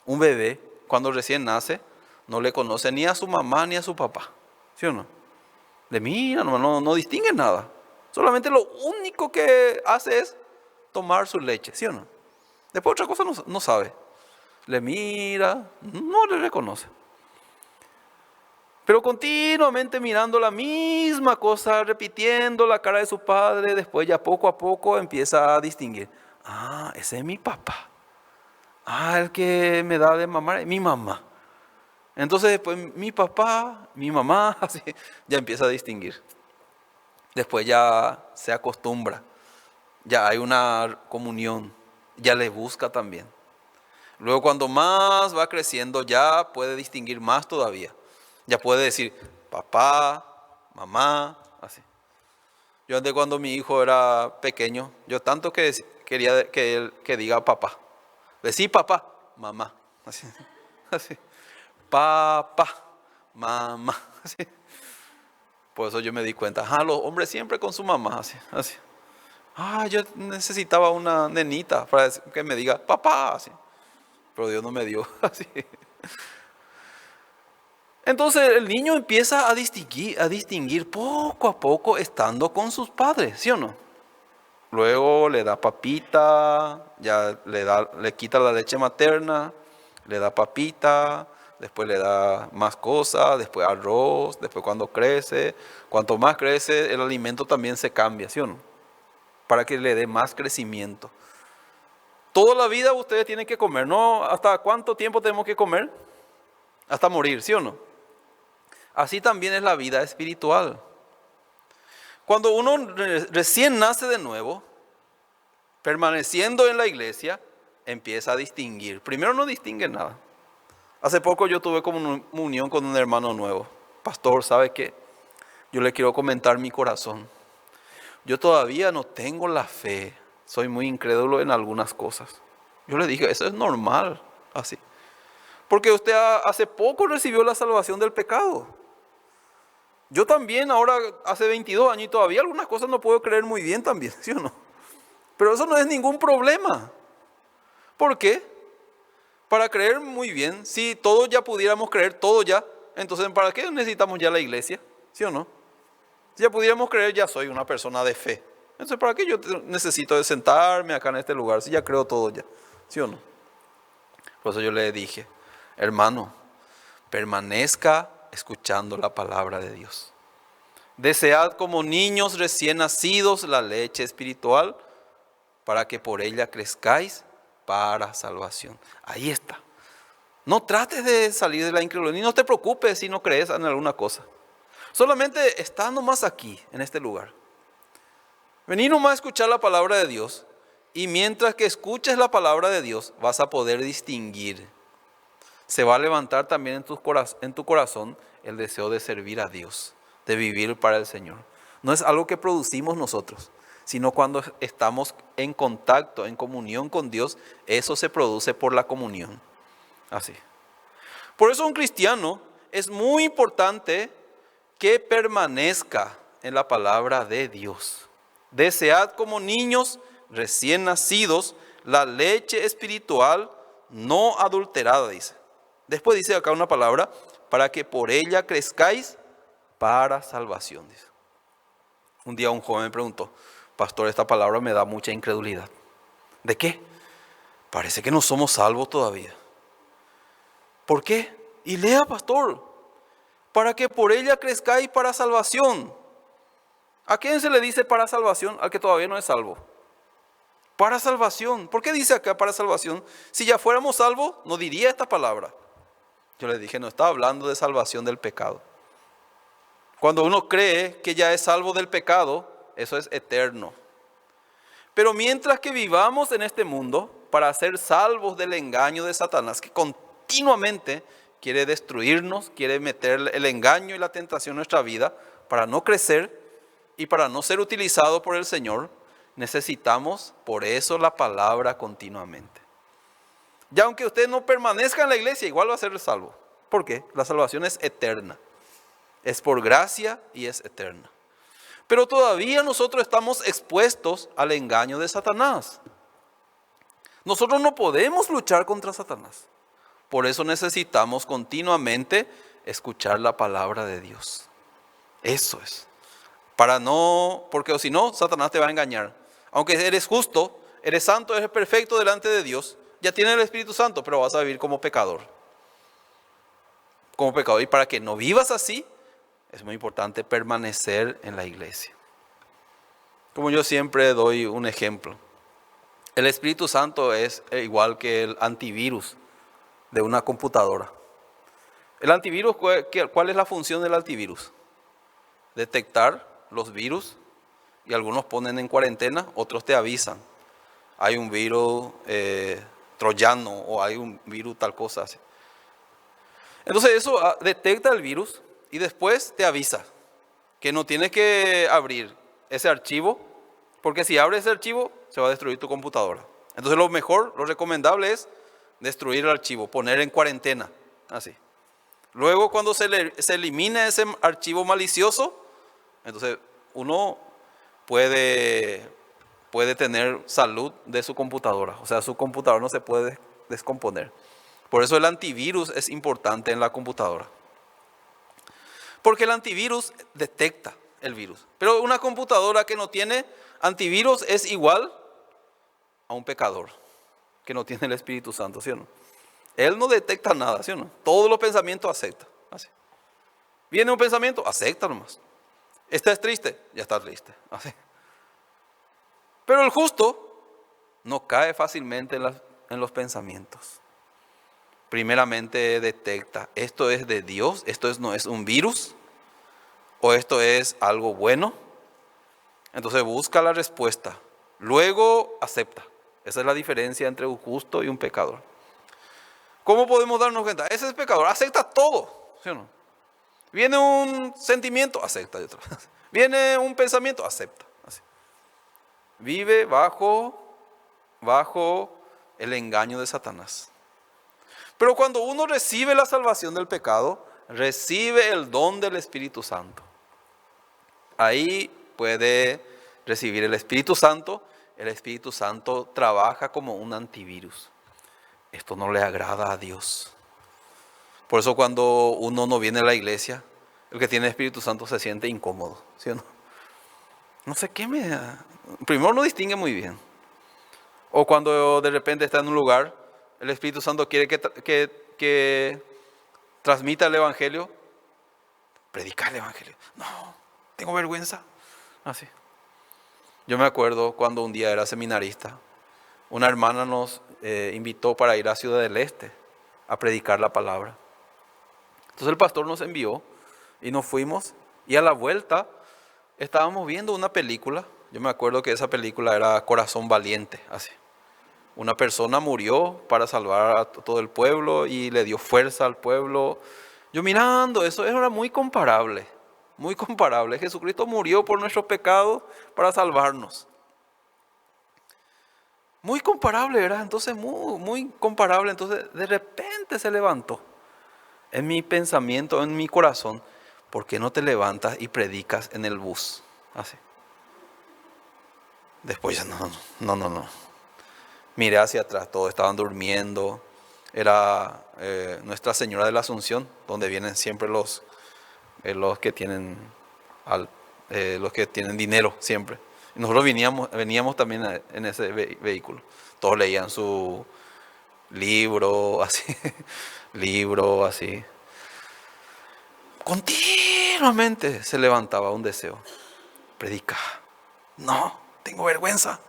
Un bebé, cuando recién nace, no le conoce ni a su mamá ni a su papá. ¿Sí o no? Le mira, no distingue nada. Solamente lo único que hace es tomar su leche. ¿Sí o no? Después otra cosa no sabe. Le mira, no le reconoce. Pero continuamente mirando la misma cosa, repitiendo la cara de su padre, después ya poco a poco empieza a distinguir. Ah, ese es mi papá. Ah, el que me da de mamar es mi mamá. Entonces después mi papá, mi mamá, así, ya empieza a distinguir. Después ya se acostumbra, ya hay una comunión, ya le busca también. Luego cuando más va creciendo ya puede distinguir más todavía. Ya puede decir papá, mamá, así. Yo antes cuando mi hijo era pequeño, yo tanto que quería que él que diga papá. Decir papá, mamá, así, así. Papá, mamá, así. Por eso yo me di cuenta, los hombres siempre con su mamá, así, así. Yo necesitaba una nenita para que me diga papá, así. Pero Dios no me dio, así. Entonces el niño empieza a distinguir poco a poco estando con sus padres, ¿sí o no? Luego le da papita, ya le quita la leche materna, le da papita, después le da más cosas, después arroz, después cuando crece, cuanto más crece el alimento también se cambia, ¿sí o no? Para que le dé más crecimiento. Toda la vida ustedes tienen que comer, ¿no? ¿Hasta cuánto tiempo tenemos que comer? Hasta morir, ¿sí o no? Así también es la vida espiritual. Cuando uno recién nace de nuevo, permaneciendo en la iglesia, empieza a distinguir. Primero no distingue nada. Hace poco yo tuve comunión con un hermano nuevo. Pastor, ¿sabe qué? Yo le quiero comentar mi corazón. Yo todavía no tengo la fe. Soy muy incrédulo en algunas cosas. Yo le dije, eso es normal, así. Porque usted hace poco recibió la salvación del pecado. Yo también ahora hace 22 años y todavía algunas cosas no puedo creer muy bien también, ¿sí o no? Pero eso no es ningún problema. ¿Por qué? Para creer muy bien, si todos ya pudiéramos creer todo ya, entonces ¿para qué necesitamos ya la iglesia? ¿Sí o no? Si ya pudiéramos creer, ya soy una persona de fe. Entonces ¿para qué yo necesito de sentarme acá en este lugar si ya creo todo ya? ¿Sí o no? Por eso yo le dije, hermano, permanezca escuchando la palabra de Dios. Desead como niños recién nacidos la leche espiritual para que por ella crezcáis para salvación. Ahí está. No trates de salir de la incredulidad, ni no te preocupes si no crees en alguna cosa. Solamente está nomás aquí, en este lugar. Vení nomás a escuchar la palabra de Dios y mientras que escuches la palabra de Dios vas a poder distinguir. Se va a levantar también en tu corazón el deseo de servir a Dios, de vivir para el Señor. No es algo que producimos nosotros, sino cuando estamos en contacto, en comunión con Dios, eso se produce por la comunión. Así. Por eso un cristiano es muy importante que permanezca en la palabra de Dios. Desead como niños recién nacidos la leche espiritual no adulterada, dice. Después dice acá una palabra, para que por ella crezcáis para salvación, dice. Un día un joven me preguntó, pastor, esta palabra me da mucha incredulidad. ¿De qué? Parece que no somos salvos todavía. ¿Por qué? Y lea, pastor, para que por ella crezcáis para salvación. ¿A quién se le dice para salvación? Al que todavía no es salvo. Para salvación. ¿Por qué dice acá para salvación? Si ya fuéramos salvos, no diría esta palabra. Yo le dije, no estaba hablando de salvación del pecado. Cuando uno cree que ya es salvo del pecado, eso es eterno. Pero mientras que vivamos en este mundo, para ser salvos del engaño de Satanás, que continuamente quiere destruirnos, quiere meter el engaño y la tentación en nuestra vida, para no crecer y para no ser utilizado por el Señor, Necesitamos, por eso, la palabra continuamente. Ya aunque usted no permanezca en la iglesia, igual va a ser salvo. ¿Por qué? La salvación es eterna. Es por gracia y es eterna. Pero todavía nosotros estamos expuestos al engaño de Satanás. Nosotros no podemos luchar contra Satanás. Por eso necesitamos continuamente escuchar la palabra de Dios. Eso es. Porque si no, Satanás te va a engañar. Aunque eres justo, eres santo, eres perfecto delante de Dios, ya tienes el Espíritu Santo, pero vas a vivir como pecador. Como pecador. Y para que no vivas así, es muy importante permanecer en la iglesia. Como yo siempre doy un ejemplo. El Espíritu Santo es igual que el antivirus de una computadora. El antivirus, ¿cuál es la función del antivirus? Detectar los virus, y algunos ponen en cuarentena, otros te avisan. Hay un virus troyano o hay un virus tal cosa así. Entonces eso detecta el virus y después te avisa que no tienes que abrir ese archivo, porque si abres ese archivo se va a destruir tu computadora. Entonces lo mejor, lo recomendable es destruir el archivo, poner en cuarentena, así. Luego cuando se elimine ese archivo malicioso, entonces uno puede tener salud de su computadora. O sea, su computadora no se puede descomponer. Por eso el antivirus es importante en la computadora. Porque el antivirus detecta el virus. Pero una computadora que no tiene antivirus es igual a un pecador que no tiene el Espíritu Santo, ¿sí o no? Él no detecta nada, ¿sí o no? Todos los pensamientos acepta. Así. Viene un pensamiento, acepta nomás. ¿Estás triste? Ya está triste. Así. Pero el justo no cae fácilmente en los pensamientos. Primeramente detecta, ¿esto es de Dios? ¿Esto no es un virus? ¿O esto es algo bueno? Entonces busca la respuesta. Luego acepta. Esa es la diferencia entre un justo y un pecador. ¿Cómo podemos darnos cuenta? Ese es pecador, acepta todo, ¿sí o no? Viene un sentimiento, acepta. Viene un pensamiento, acepta. Así. Vive bajo el engaño de Satanás. Pero cuando uno recibe la salvación del pecado, recibe el don del Espíritu Santo. Ahí puede recibir el Espíritu Santo. El Espíritu Santo trabaja como un antivirus. Esto no le agrada a Dios. Por eso cuando uno no viene a la iglesia, el que tiene Espíritu Santo se siente incómodo, ¿sí o no? No sé qué me da. Primero no distingue muy bien. O cuando de repente está en un lugar, el Espíritu Santo quiere que transmita el Evangelio, predicar el Evangelio. No, tengo vergüenza. Así. Yo me acuerdo cuando un día era seminarista, una hermana nos invitó para ir a Ciudad del Este a predicar la palabra. Entonces el pastor nos envió y nos fuimos, y a la vuelta estábamos viendo una película. Yo me acuerdo que esa película era Corazón Valiente, así. Una persona murió para salvar a todo el pueblo y le dio fuerza al pueblo. Yo mirando eso, era muy comparable, muy comparable. Jesucristo murió por nuestros pecados para salvarnos. Muy comparable, ¿verdad? Entonces, muy comparable. Entonces, de repente se levantó en mi pensamiento, en mi corazón: ¿por qué no te levantas y predicas en el bus? Así. Después ya no. Miré hacia atrás, todos estaban durmiendo. Era Nuestra Señora de la Asunción, donde vienen siempre los que tienen los que tienen dinero siempre. Y nosotros veníamos también en ese vehículo. Todos leían su libro, así. Continuamente se levantaba un deseo: predica. No, tengo vergüenza.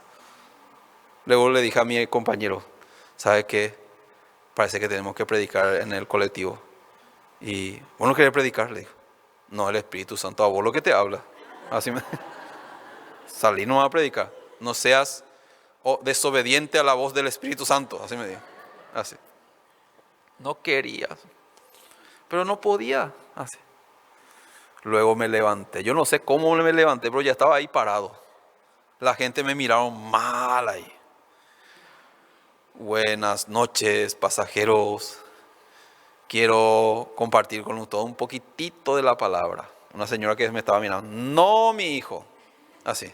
Luego le dije a mi compañero: ¿sabe qué? Parece que tenemos que predicar en el colectivo. Y ¿vos no querés predicar? Le dijo. No, el Espíritu Santo, a vos lo que te habla. Así me salí nomás a predicar. No seas desobediente a la voz del Espíritu Santo. Así me dijo. Así. No quería, pero no podía. Así. Luego me levanté. Yo no sé cómo me levanté, pero ya estaba ahí parado. La gente me miraron mal ahí. Buenas noches, pasajeros. Quiero compartir con ustedes un poquitito de la palabra. Una señora que me estaba mirando. No, mi hijo. Así.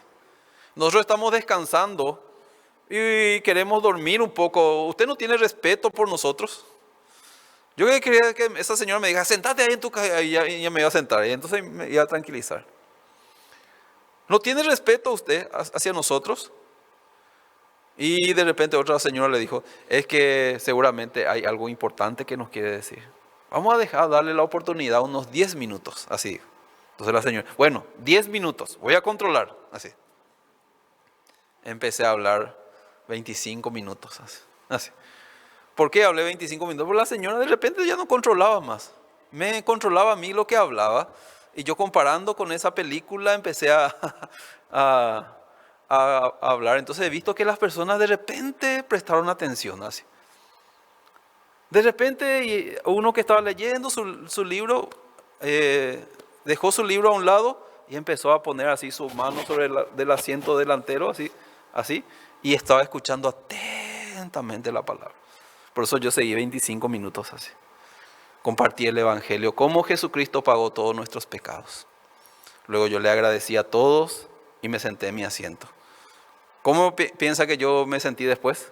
Nosotros estamos descansando y queremos dormir un poco. ¿Usted no tiene respeto por nosotros? Yo quería que esa señora me diga, sentate ahí en tu casa. Y ya me iba a sentar. Y entonces me iba a tranquilizar. ¿No tiene respeto usted hacia nosotros? Y de repente otra señora le dijo, es que seguramente hay algo importante que nos quiere decir. Vamos a darle la oportunidad unos 10 minutos, así dijo. Entonces la señora, bueno, 10 minutos, voy a controlar, así. Empecé a hablar 25 minutos, así. ¿Por qué hablé 25 minutos? Porque la señora de repente ya no controlaba más. Me controlaba a mí lo que hablaba. Y yo comparando con esa película empecé a hablar. Entonces he visto que las personas de repente prestaron atención así. De repente uno que estaba leyendo su libro, dejó su libro a un lado y empezó a poner así su mano sobre del asiento delantero, así, y estaba escuchando atentamente la palabra. Por eso yo seguí 25 minutos así. Compartí el Evangelio, cómo Jesucristo pagó todos nuestros pecados. Luego yo le agradecí a todos y me senté en mi asiento. ¿Cómo piensa que yo me sentí después?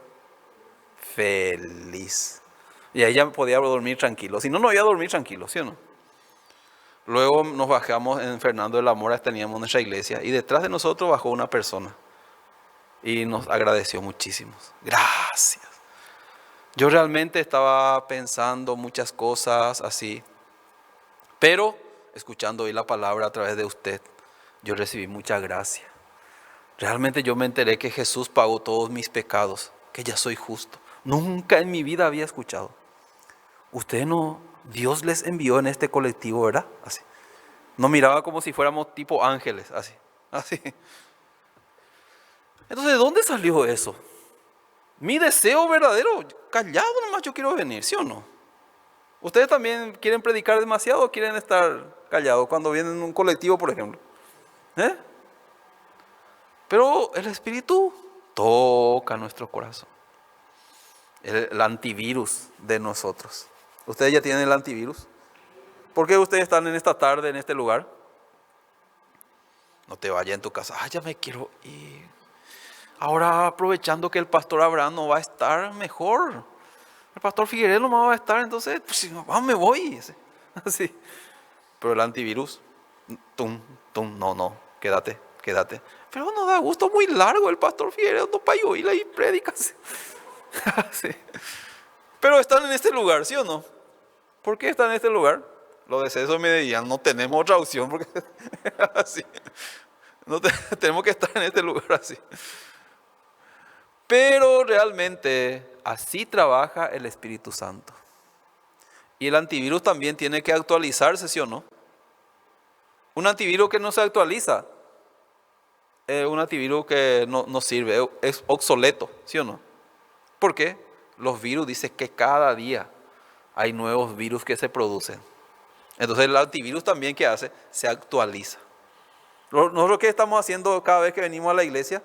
Feliz. Y ahí ya podía dormir tranquilo. Si no, no iba a dormir tranquilo, ¿sí o no? Luego nos bajamos en Fernando de la Mora, teníamos nuestra iglesia. Y detrás de nosotros bajó una persona. Y nos agradeció muchísimo. Gracias. Yo realmente estaba pensando muchas cosas así. Pero, escuchando hoy la palabra a través de usted, yo recibí mucha gracia. Realmente yo me enteré que Jesús pagó todos mis pecados, que ya soy justo. Nunca en mi vida había escuchado. Usted no, Dios les envió en este colectivo, ¿verdad? Así. Nos miraba como si fuéramos tipo ángeles, así. Entonces, ¿de dónde salió eso? Mi deseo verdadero, callado nomás yo quiero venir, ¿sí o no? ¿Ustedes también quieren predicar demasiado o quieren estar callados cuando vienen en un colectivo, por ejemplo? Pero el Espíritu toca nuestro corazón. El antivirus de nosotros. ¿Ustedes ya tienen el antivirus? ¿Por qué ustedes están en esta tarde, en este lugar? No te vayas en tu casa. Ya me quiero ir. Ahora aprovechando que el pastor Abraham no va a estar, mejor. El pastor Figueredo no va a estar, entonces pues, me voy. Así. Pero el antivirus, no, quédate. Pero no da gusto, muy largo el pastor Figueredo, no para oírle ahí prédicas. Sí. Pero están en este lugar, ¿sí o no? ¿Por qué están en este lugar? Los de CESO me decían, no tenemos otra opción, porque así. Tenemos que estar en este lugar así. Pero realmente así trabaja el Espíritu Santo. Y el antivirus también tiene que actualizarse, ¿sí o no? Un antivirus que no se actualiza, un antivirus que no sirve, es obsoleto, ¿sí o no? ¿Por qué? Los virus dicen que cada día hay nuevos virus que se producen. Entonces el antivirus también, ¿qué hace? Se actualiza. Nosotros, ¿qué estamos haciendo cada vez que venimos a la iglesia?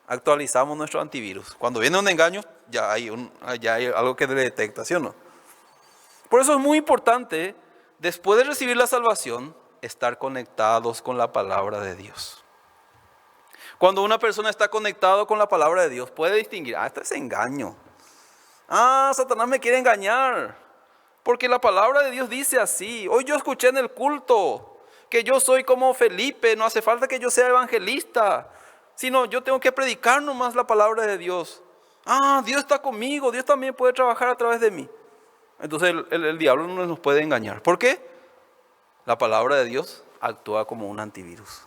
Actualizamos nuestro antivirus. Cuando viene un engaño, ya hay algo que detecta, ¿sí o no? Por eso es muy importante, después de recibir la salvación, estar conectados con la palabra de Dios. Cuando una persona está conectado con la palabra de Dios, puede distinguir, esto es engaño. Satanás me quiere engañar. Porque la palabra de Dios dice así. Hoy yo escuché en el culto que yo soy como Felipe, no hace falta que yo sea evangelista, sino yo tengo que predicar nomás la palabra de Dios. Dios está conmigo, Dios también puede trabajar a través de mí. Entonces el diablo no nos puede engañar. ¿Por qué? La palabra de Dios actúa como un antivirus.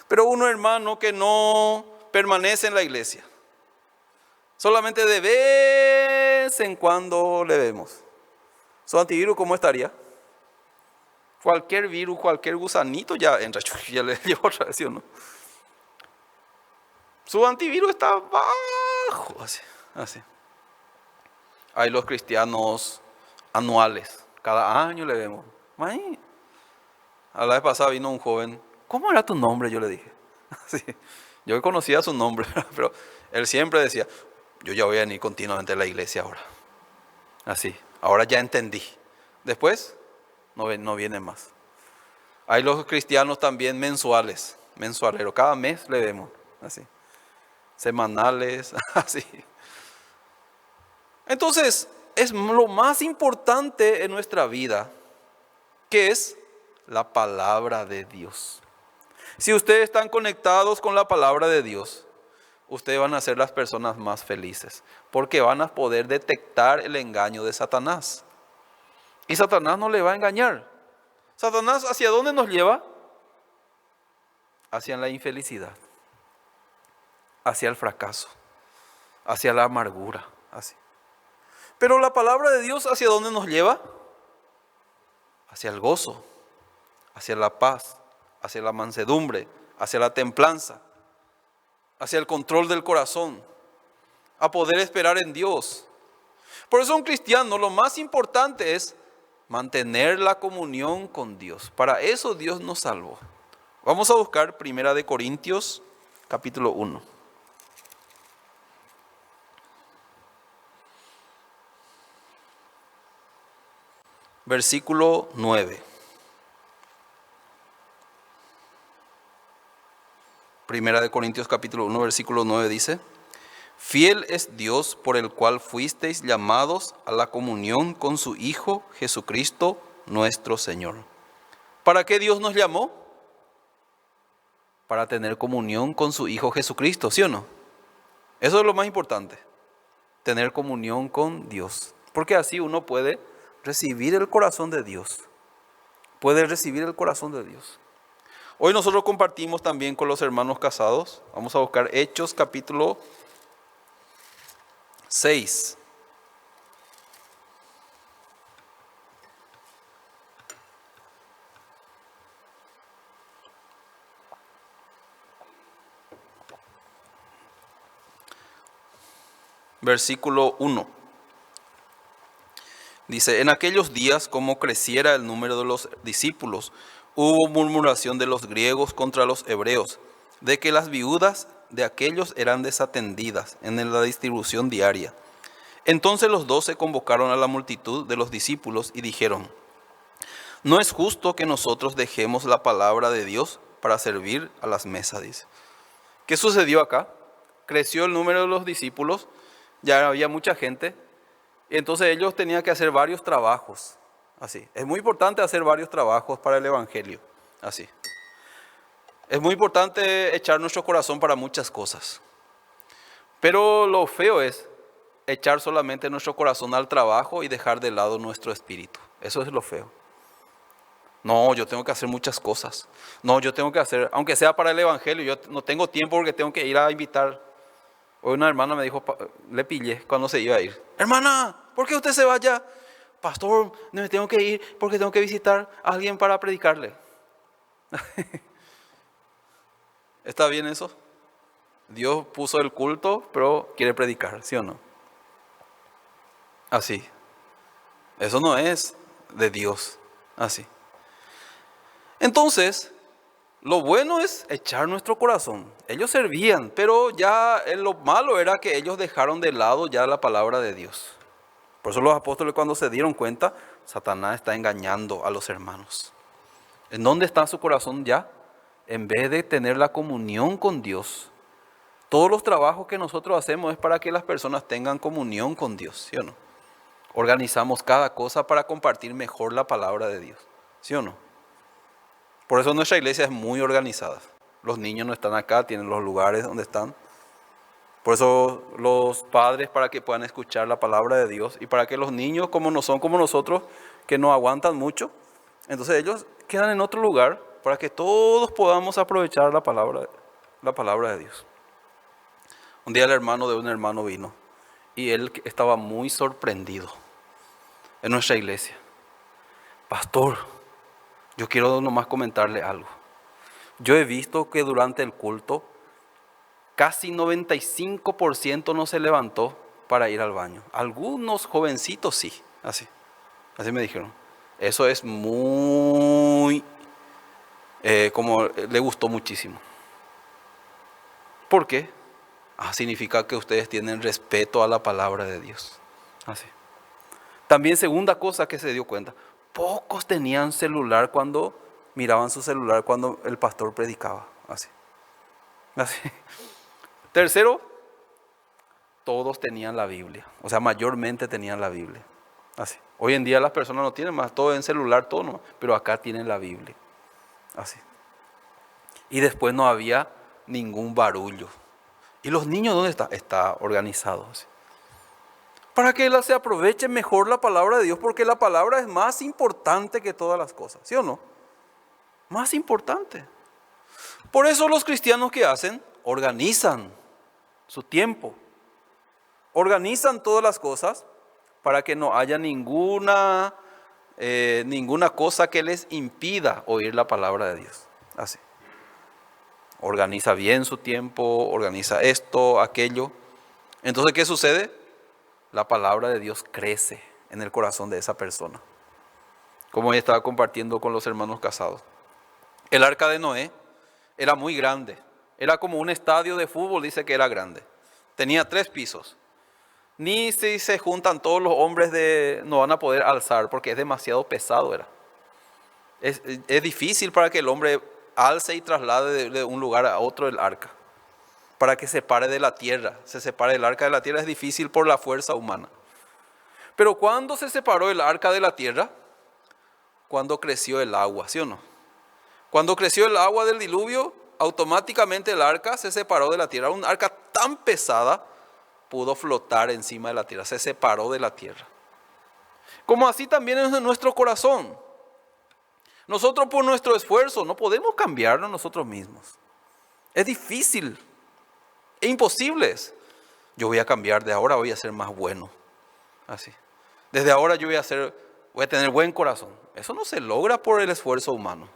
Pero uno, hermano, que no permanece en la iglesia, solamente de vez en cuando le vemos, ¿su antivirus cómo estaría? Cualquier virus, cualquier gusanito ya entra, ya le lleva otra vez, ¿sí o no? Su antivirus está bajo, así. Hay los cristianos anuales, cada año le vemos. A la vez pasada vino un joven, ¿cómo era tu nombre? Yo le dije, Sí. Yo conocía su nombre, pero él siempre decía, yo ya voy a venir continuamente a la iglesia ahora. Así, ahora ya entendí. Después, no viene más. Hay los cristianos también mensualeros, cada mes le vemos, así. Semanales, así. Entonces, es lo más importante en nuestra vida, que es la palabra de Dios. Si ustedes están conectados con la palabra de Dios, ustedes van a ser las personas más felices, porque van a poder detectar el engaño de Satanás. Y Satanás no le va a engañar. Satanás, ¿hacia dónde nos lleva? Hacia la infelicidad, hacia el fracaso, hacia la amargura, así. Pero la palabra de Dios, ¿hacia dónde nos lleva? Hacia el gozo, hacia la paz, hacia la mansedumbre, hacia la templanza, hacia el control del corazón, a poder esperar en Dios. Por eso un cristiano lo más importante es mantener la comunión con Dios. Para eso Dios nos salvó. Vamos a buscar 1 Corintios capítulo 1. Versículo 9. 1 Corintios capítulo 1, versículo 9 dice: fiel es Dios por el cual fuisteis llamados a la comunión con su Hijo Jesucristo nuestro Señor. ¿Para qué Dios nos llamó? Para tener comunión con su Hijo Jesucristo, ¿sí o no? Eso es lo más importante, tener comunión con Dios. Porque así uno puede recibir el corazón de Dios. Puede recibir el corazón de Dios. Hoy nosotros compartimos también con los hermanos casados. Vamos a buscar Hechos capítulo 6. Versículo 1. Dice: en aquellos días, como creciera el número de los discípulos, hubo murmuración de los griegos contra los hebreos, de que las viudas de aquellos eran desatendidas en la distribución diaria. Entonces los 12 convocaron a la multitud de los discípulos y dijeron: no es justo que nosotros dejemos la palabra de Dios para servir a las mesas, dice. ¿Qué sucedió acá? Creció el número de los discípulos, ya había mucha gente, y entonces ellos tenían que hacer varios trabajos, así. Es muy importante hacer varios trabajos para el evangelio, así. Es muy importante echar nuestro corazón para muchas cosas. Pero lo feo es echar solamente nuestro corazón al trabajo y dejar de lado nuestro espíritu. Eso es lo feo. No, yo tengo que hacer muchas cosas. No, yo tengo que hacer, aunque sea para el evangelio, yo no tengo tiempo porque tengo que ir a invitar. Hoy una hermana me dijo, le pillé cuando se iba a ir. Hermana, ¿por qué usted se vaya? Pastor, me tengo que ir porque tengo que visitar a alguien para predicarle. ¿Está bien eso? Dios puso el culto, pero quiere predicar, ¿sí o no? Así. Eso no es de Dios, así. Entonces, lo bueno es echar nuestro corazón. Ellos servían, pero ya lo malo era que ellos dejaron de lado ya la palabra de Dios. Por eso los apóstoles, cuando se dieron cuenta, Satanás está engañando a los hermanos. ¿En dónde está su corazón ya? En vez de tener la comunión con Dios. Todos los trabajos que nosotros hacemos es para que las personas tengan comunión con Dios, ¿sí o no? Organizamos cada cosa para compartir mejor la palabra de Dios, ¿sí o no? Por eso nuestra iglesia es muy organizada. Los niños no están acá, tienen los lugares donde están. Por eso los padres, para que puedan escuchar la palabra de Dios, y para que los niños, como no son como nosotros, que no aguantan mucho, entonces ellos quedan en otro lugar para que todos podamos aprovechar la palabra de Dios. Un día el hermano de un hermano vino y él estaba muy sorprendido en nuestra iglesia. Pastor, yo quiero nomás comentarle algo. Yo he visto que durante el culto casi 95% no se levantó para ir al baño. Algunos jovencitos sí, así me dijeron. Eso es muy, como le gustó muchísimo. ¿Por qué? Significa que ustedes tienen respeto a la palabra de Dios. Así. También segunda cosa que se dio cuenta, pocos tenían celular cuando miraban su celular cuando el pastor predicaba. Así. Tercero, todos tenían la Biblia. O sea, mayormente tenían la Biblia. Así. Hoy en día las personas no tienen más, todo en celular, todo no, pero acá tienen la Biblia. Así. Y después no había ningún barullo. ¿Y los niños dónde está? Está organizado. Así. Para que se aproveche mejor la palabra de Dios, porque la palabra es más importante que todas las cosas, ¿sí o no? Más importante. Por eso los cristianos, ¿qué hacen? Organizan su tiempo. Organizan todas las cosas para que no haya ninguna cosa que les impida oír la palabra de Dios. Así. Organiza bien su tiempo, organiza esto, aquello. Entonces, ¿qué sucede? La palabra de Dios crece en el corazón de esa persona. Como ella estaba compartiendo con los hermanos casados. El arca de Noé era muy grande. Era como un estadio de fútbol, dice que era grande. Tenía 3 pisos. Ni si se juntan todos los hombres no van a poder alzar porque es demasiado pesado. Es difícil para que el hombre alce y traslade de un lugar a otro el arca. Para que se pare de la tierra, se separe el arca de la tierra es difícil por la fuerza humana. Pero cuando se separó el arca de la tierra, cuando creció el agua, ¿sí o no? Cuando creció el agua del diluvio, automáticamente el arca se separó de la tierra. Un arca tan pesada pudo flotar encima de la tierra, se separó de la tierra. Como así también es en nuestro corazón. Nosotros por nuestro esfuerzo no podemos cambiarnos nosotros mismos. Es difícil. Es imposible. Yo voy a cambiar, de ahora voy a ser más bueno. Así. Desde ahora yo voy a tener buen corazón. Eso no se logra por el esfuerzo humano.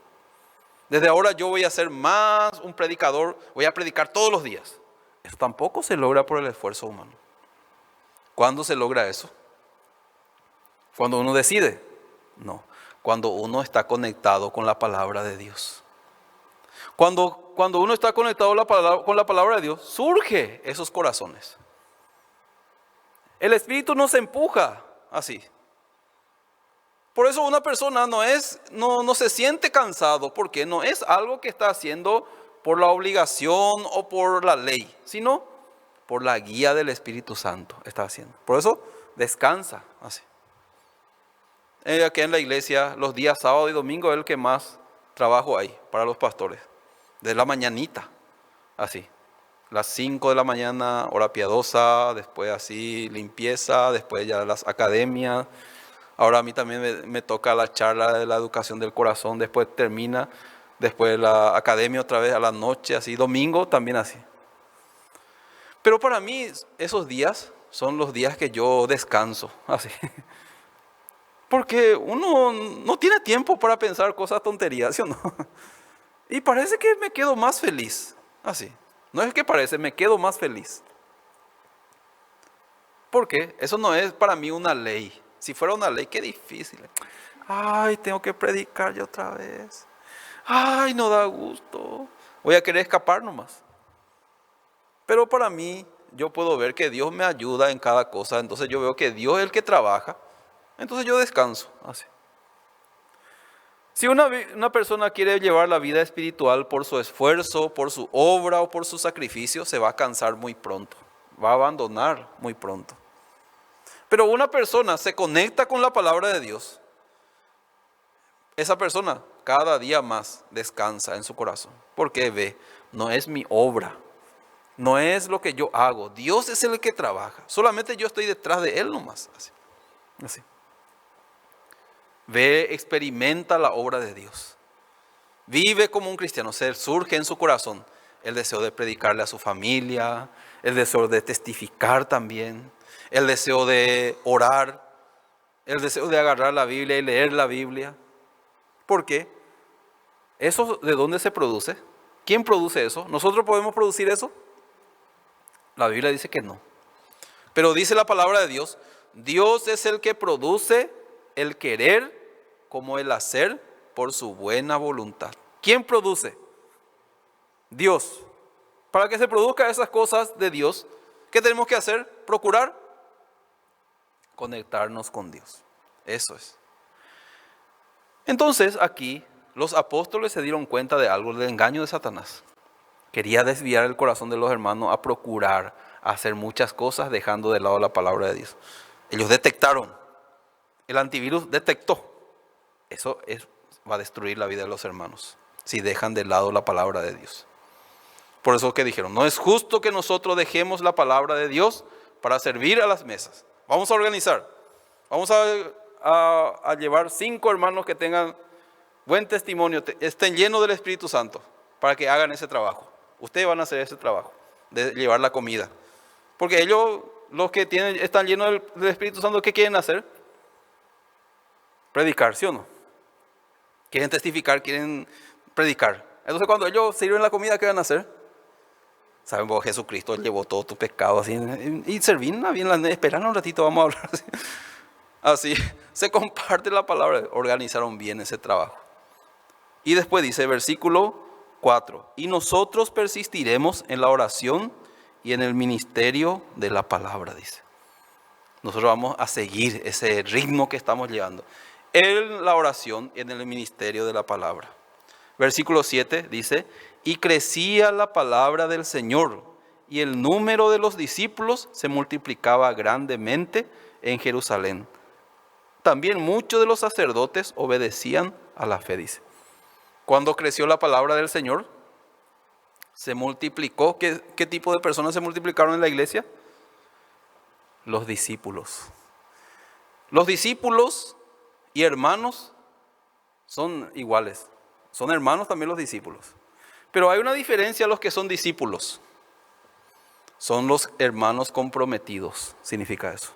Desde ahora yo voy a ser más un predicador, voy a predicar todos los días. Eso tampoco se logra por el esfuerzo humano. ¿Cuándo se logra eso? ¿Cuando uno decide? No. Cuando uno está conectado con la palabra de Dios. Cuando uno está conectado con la palabra de Dios, surge esos corazones. El Espíritu nos empuja así. Por eso una persona no se siente cansado, porque no es algo que está haciendo por la obligación o por la ley, sino por la guía del Espíritu Santo está haciendo. Por eso descansa así. Aquí en la iglesia, los días sábado y domingo es el que más trabajo hay para los pastores. De la mañanita, así. Las 5 de la mañana, hora piadosa, después así limpieza, después ya las academias. Ahora a mí también me toca la charla de la educación del corazón, después termina, después la academia otra vez a la noche, así. Domingo también así. Pero para mí esos días son los días que yo descanso, así. Porque uno no tiene tiempo para pensar cosas tonterías, ¿sí o no? Y parece que me quedo más feliz, así. No es que parece, me quedo más feliz. ¿Por qué? Eso no es para mí una ley. Si fuera una ley, qué difícil. Ay, tengo que predicar yo otra vez. Ay, no da gusto. Voy a querer escapar nomás. Pero para mí, yo puedo ver que Dios me ayuda en cada cosa. Entonces yo veo que Dios es el que trabaja. Entonces yo descanso, así. Si una persona quiere llevar la vida espiritual por su esfuerzo, por su obra o por su sacrificio, se va a cansar muy pronto, va a abandonar muy pronto. Pero una persona se conecta con la palabra de Dios, esa persona cada día más descansa en su corazón, porque ve, no es mi obra, no es lo que yo hago, Dios es el que trabaja, solamente yo estoy detrás de Él nomás, así. Ve, experimenta la obra de Dios. Vive como un cristiano. Surge en su corazón el deseo de predicarle a su familia, el deseo de testificar también, el deseo de orar, el deseo de agarrar la Biblia y leer la Biblia. ¿Por qué? ¿Eso de dónde se produce? ¿Quién produce eso? ¿Nosotros podemos producir eso? La Biblia dice que no. Pero dice la palabra de Dios, Dios es el que produce el querer como el hacer por su buena voluntad. ¿Quién produce? Dios para que se produzcan esas cosas de Dios, ¿qué tenemos que hacer? Procurar conectarnos con Dios. Eso es. Entonces aquí los apóstoles se dieron cuenta de algo, del engaño de Satanás. Quería desviar el corazón de los hermanos a procurar hacer muchas cosas dejando de lado la palabra de Dios. Ellos detectaron, el antivirus detectó. Va a destruir la vida de los hermanos si dejan de lado la palabra de Dios. Por eso que dijeron, no es justo que nosotros dejemos la palabra de Dios para servir a las mesas. Vamos a organizar, vamos a llevar 5 hermanos que tengan buen testimonio, estén llenos del Espíritu Santo, para que hagan ese trabajo. Ustedes van a hacer ese trabajo de llevar la comida. Porque ellos, los que están llenos del Espíritu Santo, ¿qué quieren hacer? Predicar, ¿sí o no? Quieren testificar, quieren predicar. Entonces cuando ellos sirven la comida, ¿qué van a hacer? Saben, vos, Jesucristo llevó todo tu pecado así, y servían bien, esperan un ratito, vamos a hablar así. Así se comparte la palabra, organizaron bien ese trabajo. Y después dice, versículo 4, y nosotros persistiremos en la oración y en el ministerio de la palabra, dice. Nosotros vamos a seguir ese ritmo que estamos llevando en la oración y en el ministerio de la palabra. Versículo 7 dice, y crecía la palabra del Señor, y el número de los discípulos se multiplicaba grandemente en Jerusalén. También muchos de los sacerdotes obedecían a la fe, dice. Cuando creció la palabra del Señor, se multiplicó. ¿Qué tipo de personas se multiplicaron en la iglesia? Los discípulos. Los discípulos y hermanos son iguales. Son hermanos también los discípulos. Pero hay una diferencia a los que son discípulos. Son los hermanos comprometidos, significa eso.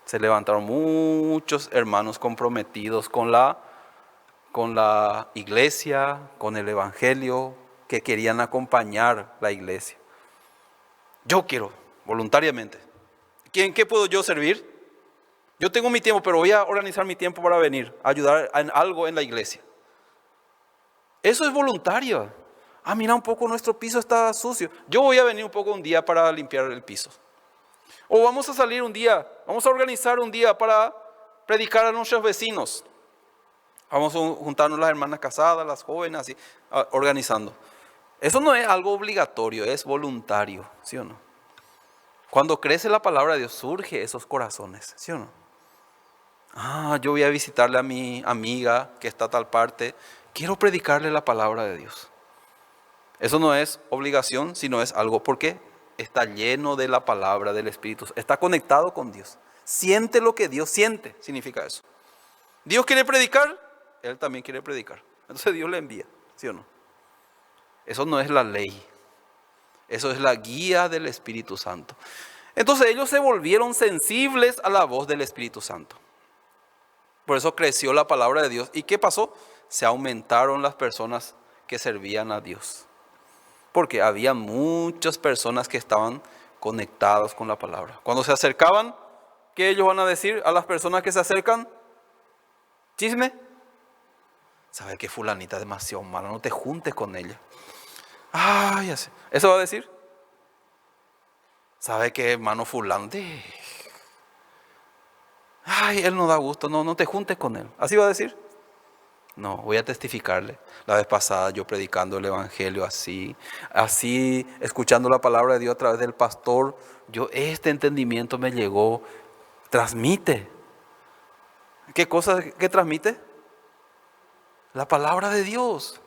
Se levantaron muchos hermanos comprometidos con la iglesia, con el evangelio, que querían acompañar la iglesia. Yo quiero, voluntariamente. ¿En qué puedo yo servir? Yo tengo mi tiempo, pero voy a organizar mi tiempo para venir, a ayudar en algo en la iglesia. Eso es voluntario. Mira, un poco nuestro piso está sucio. Yo voy a venir un poco un día para limpiar el piso. O vamos a salir un día, vamos a organizar un día para predicar a nuestros vecinos. Vamos a juntarnos las hermanas casadas, las jóvenes, así, organizando. Eso no es algo obligatorio, es voluntario, ¿sí o no? Cuando crece la palabra de Dios, surge esos corazones, ¿sí o no? Yo voy a visitarle a mi amiga que está a tal parte, quiero predicarle la palabra de Dios. Eso no es obligación, sino es algo porque está lleno de la palabra del Espíritu, está conectado con Dios. Siente lo que Dios siente, significa eso. Dios quiere predicar, Él también quiere predicar. Entonces Dios le envía, ¿sí o no? Eso no es la ley, eso es la guía del Espíritu Santo. Entonces ellos se volvieron sensibles a la voz del Espíritu Santo. Por eso creció la palabra de Dios. ¿Y qué pasó? Se aumentaron las personas que servían a Dios. Porque había muchas personas que estaban conectadas con la palabra. Cuando se acercaban, ¿qué ellos van a decir a las personas que se acercan? ¿Chisme? ¿Sabes que fulanita es demasiado mala? No te juntes con ella. Ya sé. ¿Eso va a decir? ¿Sabe que hermano fulano? Él no da gusto. No te juntes con él. ¿Así va a decir? No, voy a testificarle. La vez pasada yo predicando el evangelio así, escuchando la palabra de Dios a través del pastor, este entendimiento me llegó. Transmite. ¿Qué cosa que transmite? La palabra de Dios.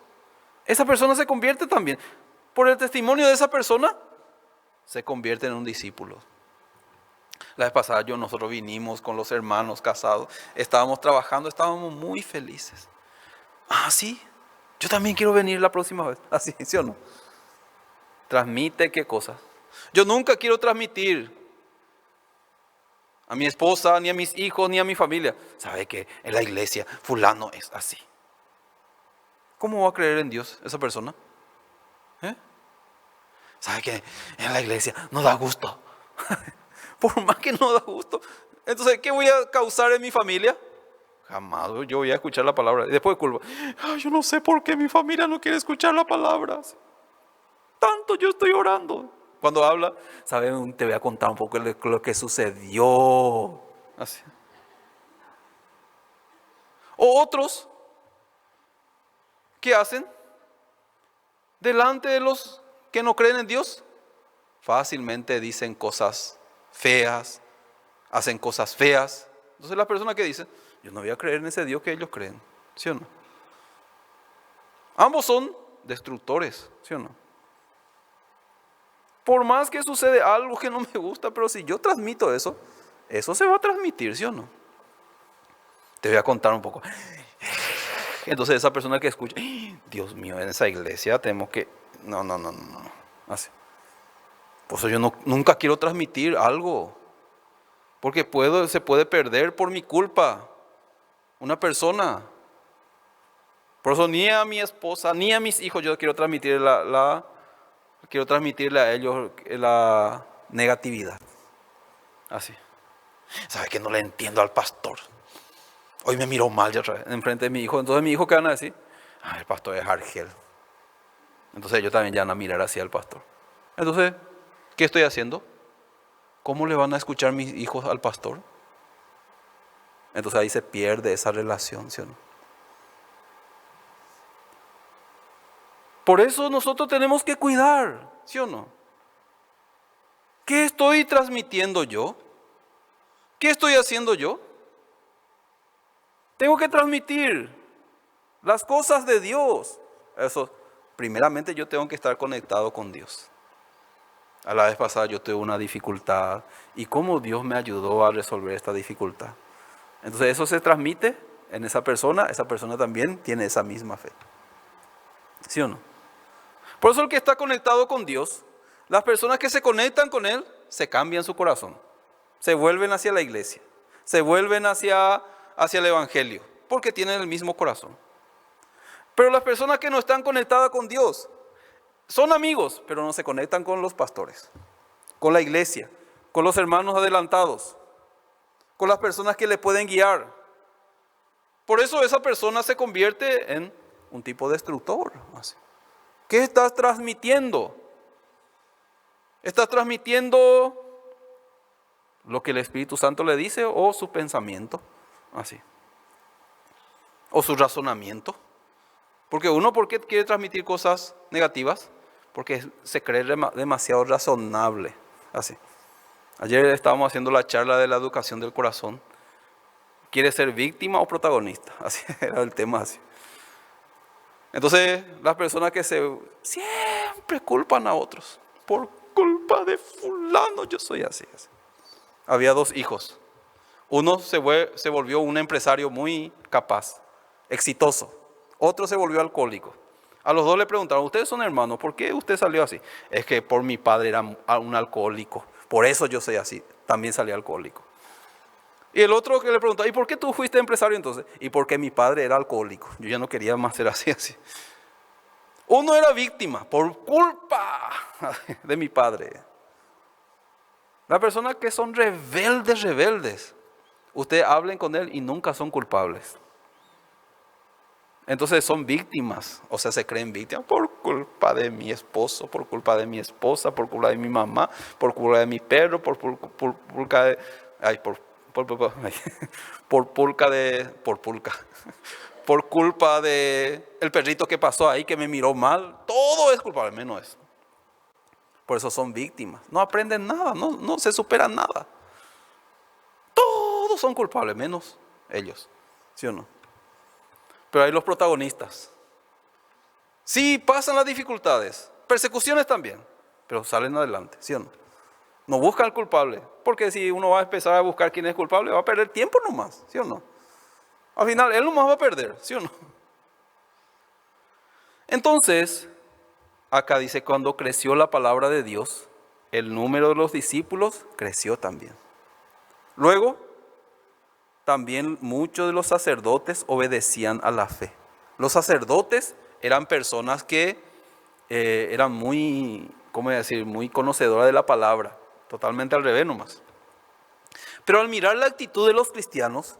Esa persona se convierte también. Por el testimonio de esa persona, se convierte en un discípulo. La vez pasada nosotros vinimos con los hermanos casados, estábamos trabajando, estábamos muy felices. Sí, yo también quiero venir la próxima vez. Así, ¿sí o no? Transmite qué cosa. Yo nunca quiero transmitir a mi esposa, ni a mis hijos, ni a mi familia. ¿Sabe que en la iglesia fulano es así? ¿Cómo va a creer en Dios esa persona? ¿Sabe que en la iglesia no da gusto? Por más que no da gusto. Entonces, ¿qué voy a causar en mi familia? Jamás yo voy a escuchar la palabra. Y después culpa. Yo no sé por qué mi familia no quiere escuchar la palabra. Tan cuánto yo estoy orando. Cuando habla, ¿saben? Te voy a contar un poco lo que sucedió. Así. O otros, ¿qué hacen? Delante de los que no creen en Dios, fácilmente dicen cosas feas, hacen cosas feas. Entonces la persona que dice, yo no voy a creer en ese Dios que ellos creen, ¿sí o no? Ambos son destructores, ¿sí o no? Por más que sucede algo que no me gusta, pero si yo transmito eso, eso se va a transmitir, ¿sí o no? Te voy a contar un poco. Entonces esa persona que escucha, Dios mío, en esa iglesia tenemos que... No. Así. Por eso yo nunca quiero transmitir algo. Porque se puede perder por mi culpa una persona. Por eso ni a mi esposa, ni a mis hijos yo quiero transmitir quiero transmitirle a ellos la negatividad. Así. ¿Sabe que no le entiendo al pastor? Hoy me miró mal ya otra vez, enfrente de mi hijo. Entonces mi hijo, ¿qué van a decir? El pastor es Argel. Entonces ellos también ya van a mirar así al pastor. Entonces, ¿qué estoy haciendo? ¿Cómo le van a escuchar mis hijos al pastor? Entonces ahí se pierde esa relación, ¿sí o no? Por eso nosotros tenemos que cuidar, ¿sí o no? ¿Qué estoy transmitiendo yo? ¿Qué estoy haciendo yo? Tengo que transmitir las cosas de Dios. Eso, primeramente yo tengo que estar conectado con Dios. A la vez pasada yo tuve una dificultad y cómo Dios me ayudó a resolver esta dificultad. Entonces eso se transmite en esa persona también tiene esa misma fe. ¿Sí o no? Por eso el que está conectado con Dios, las personas que se conectan con Él, se cambian su corazón. Se vuelven hacia la iglesia, se vuelven hacia el evangelio, porque tienen el mismo corazón. Pero las personas que no están conectadas con Dios, son amigos, pero no se conectan con los pastores, con la iglesia, con los hermanos adelantados, con las personas que le pueden guiar. Por eso esa persona se convierte en un tipo de destructor. ¿Qué estás transmitiendo? ¿Estás transmitiendo lo que el Espíritu Santo le dice o su pensamiento? Así. O su razonamiento. Porque uno, ¿por qué quiere transmitir cosas negativas? Porque se cree demasiado razonable. Así. Ayer estábamos haciendo la charla de la educación del corazón. ¿Quiere ser víctima o protagonista? Así era el tema. Así. Entonces, las personas que siempre culpan a otros. Por culpa de fulano yo soy así. Había 2 hijos. Uno se volvió un empresario muy capaz, exitoso. Otro se volvió alcohólico. A los 2 le preguntaron, ustedes son hermanos, ¿por qué usted salió así? Es que por mi padre era un alcohólico, por eso yo soy así, también salí alcohólico. Y el otro que le preguntó, ¿y por qué tú fuiste empresario entonces? Y porque mi padre era alcohólico, yo ya no quería más ser así. Uno era víctima por culpa de mi padre. Las personas que son rebeldes, ustedes hablen con él y nunca son culpables. Entonces son víctimas, o sea, se creen víctimas por culpa de mi esposo, por culpa de mi esposa, por culpa de mi mamá, por culpa de mi perro, por culpa de... por culpa de el perrito que pasó ahí que me miró mal. Todo es culpable, menos eso. Por eso son víctimas. No aprenden nada, no se superan nada. Todos son culpables, menos ellos. ¿Sí o no? Pero hay los protagonistas. Sí, pasan las dificultades, persecuciones también, pero salen adelante, ¿sí o no? No buscan al culpable, porque si uno va a empezar a buscar quién es culpable, va a perder tiempo nomás, ¿sí o no? Al final, él nomás va a perder, ¿sí o no? Entonces, acá dice, cuando creció la palabra de Dios, el número de los discípulos creció también. Luego, también muchos de los sacerdotes obedecían a la fe. Los sacerdotes eran personas que eran muy, ¿cómo decir?, muy conocedoras de la palabra. Totalmente al revés nomás. Pero al mirar la actitud de los cristianos,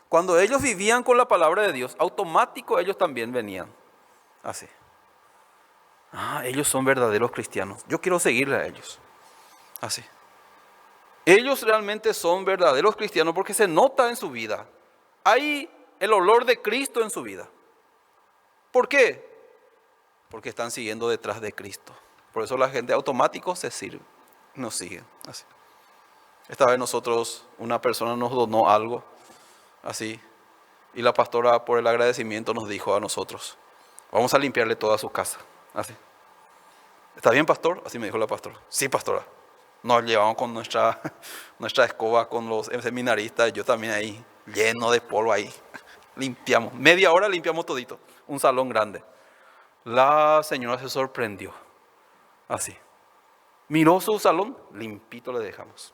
cuando ellos vivían con la palabra de Dios, automático ellos también venían así. Ellos son verdaderos cristianos. Yo quiero seguirle a ellos. Así. Ellos realmente son verdaderos cristianos porque se nota en su vida. Hay el olor de Cristo en su vida. ¿Por qué? Porque están siguiendo detrás de Cristo. Por eso la gente automático se sirve, nos sigue. Así. Esta vez una persona nos donó algo, así, y la pastora por el agradecimiento nos dijo a nosotros, vamos a limpiarle toda su casa, así. ¿Está bien, pastor? Así me dijo la pastora. Sí, pastora. Nos llevamos con nuestra escoba con los seminaristas, yo también ahí, lleno de polvo ahí. Limpiamos, media hora limpiamos todito, un salón grande. La señora se sorprendió, así. Miró su salón, limpito le dejamos.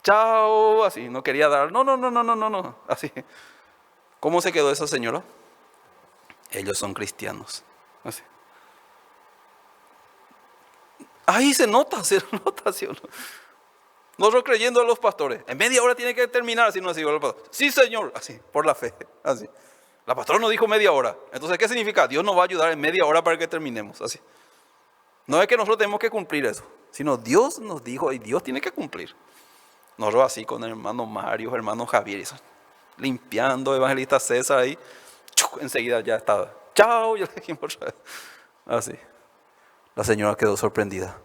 Chao, así, no quería dar, no, así. ¿Cómo se quedó esa señora? Ellos son cristianos, así. Ahí se nota, ¿sí o no? Nosotros creyendo a los pastores, en media hora tiene que terminar, así no así, el pastor. Sí, señor, así, por la fe, así. La pastora nos dijo media hora, entonces, ¿qué significa? Dios nos va a ayudar en media hora para que terminemos, así. No es que nosotros tenemos que cumplir eso, sino Dios nos dijo y Dios tiene que cumplir. Nosotros así con el hermano Mario, hermano Javier, eso, limpiando, evangelista César ahí, enseguida ya estaba. Chao, ya le dijimos otra vez. Así. La señora quedó sorprendida.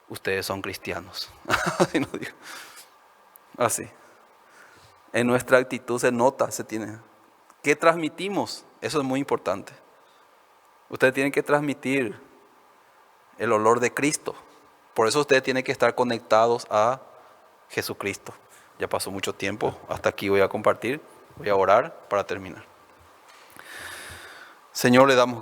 Ustedes son cristianos. Así nos dijo. Así. En nuestra actitud se nota, se tiene. ¿Qué transmitimos? Eso es muy importante. Ustedes tienen que transmitir el olor de Cristo. Por eso ustedes tienen que estar conectados a Jesucristo. Ya pasó mucho tiempo. Hasta aquí voy a compartir. Voy a orar para terminar. Señor, le damos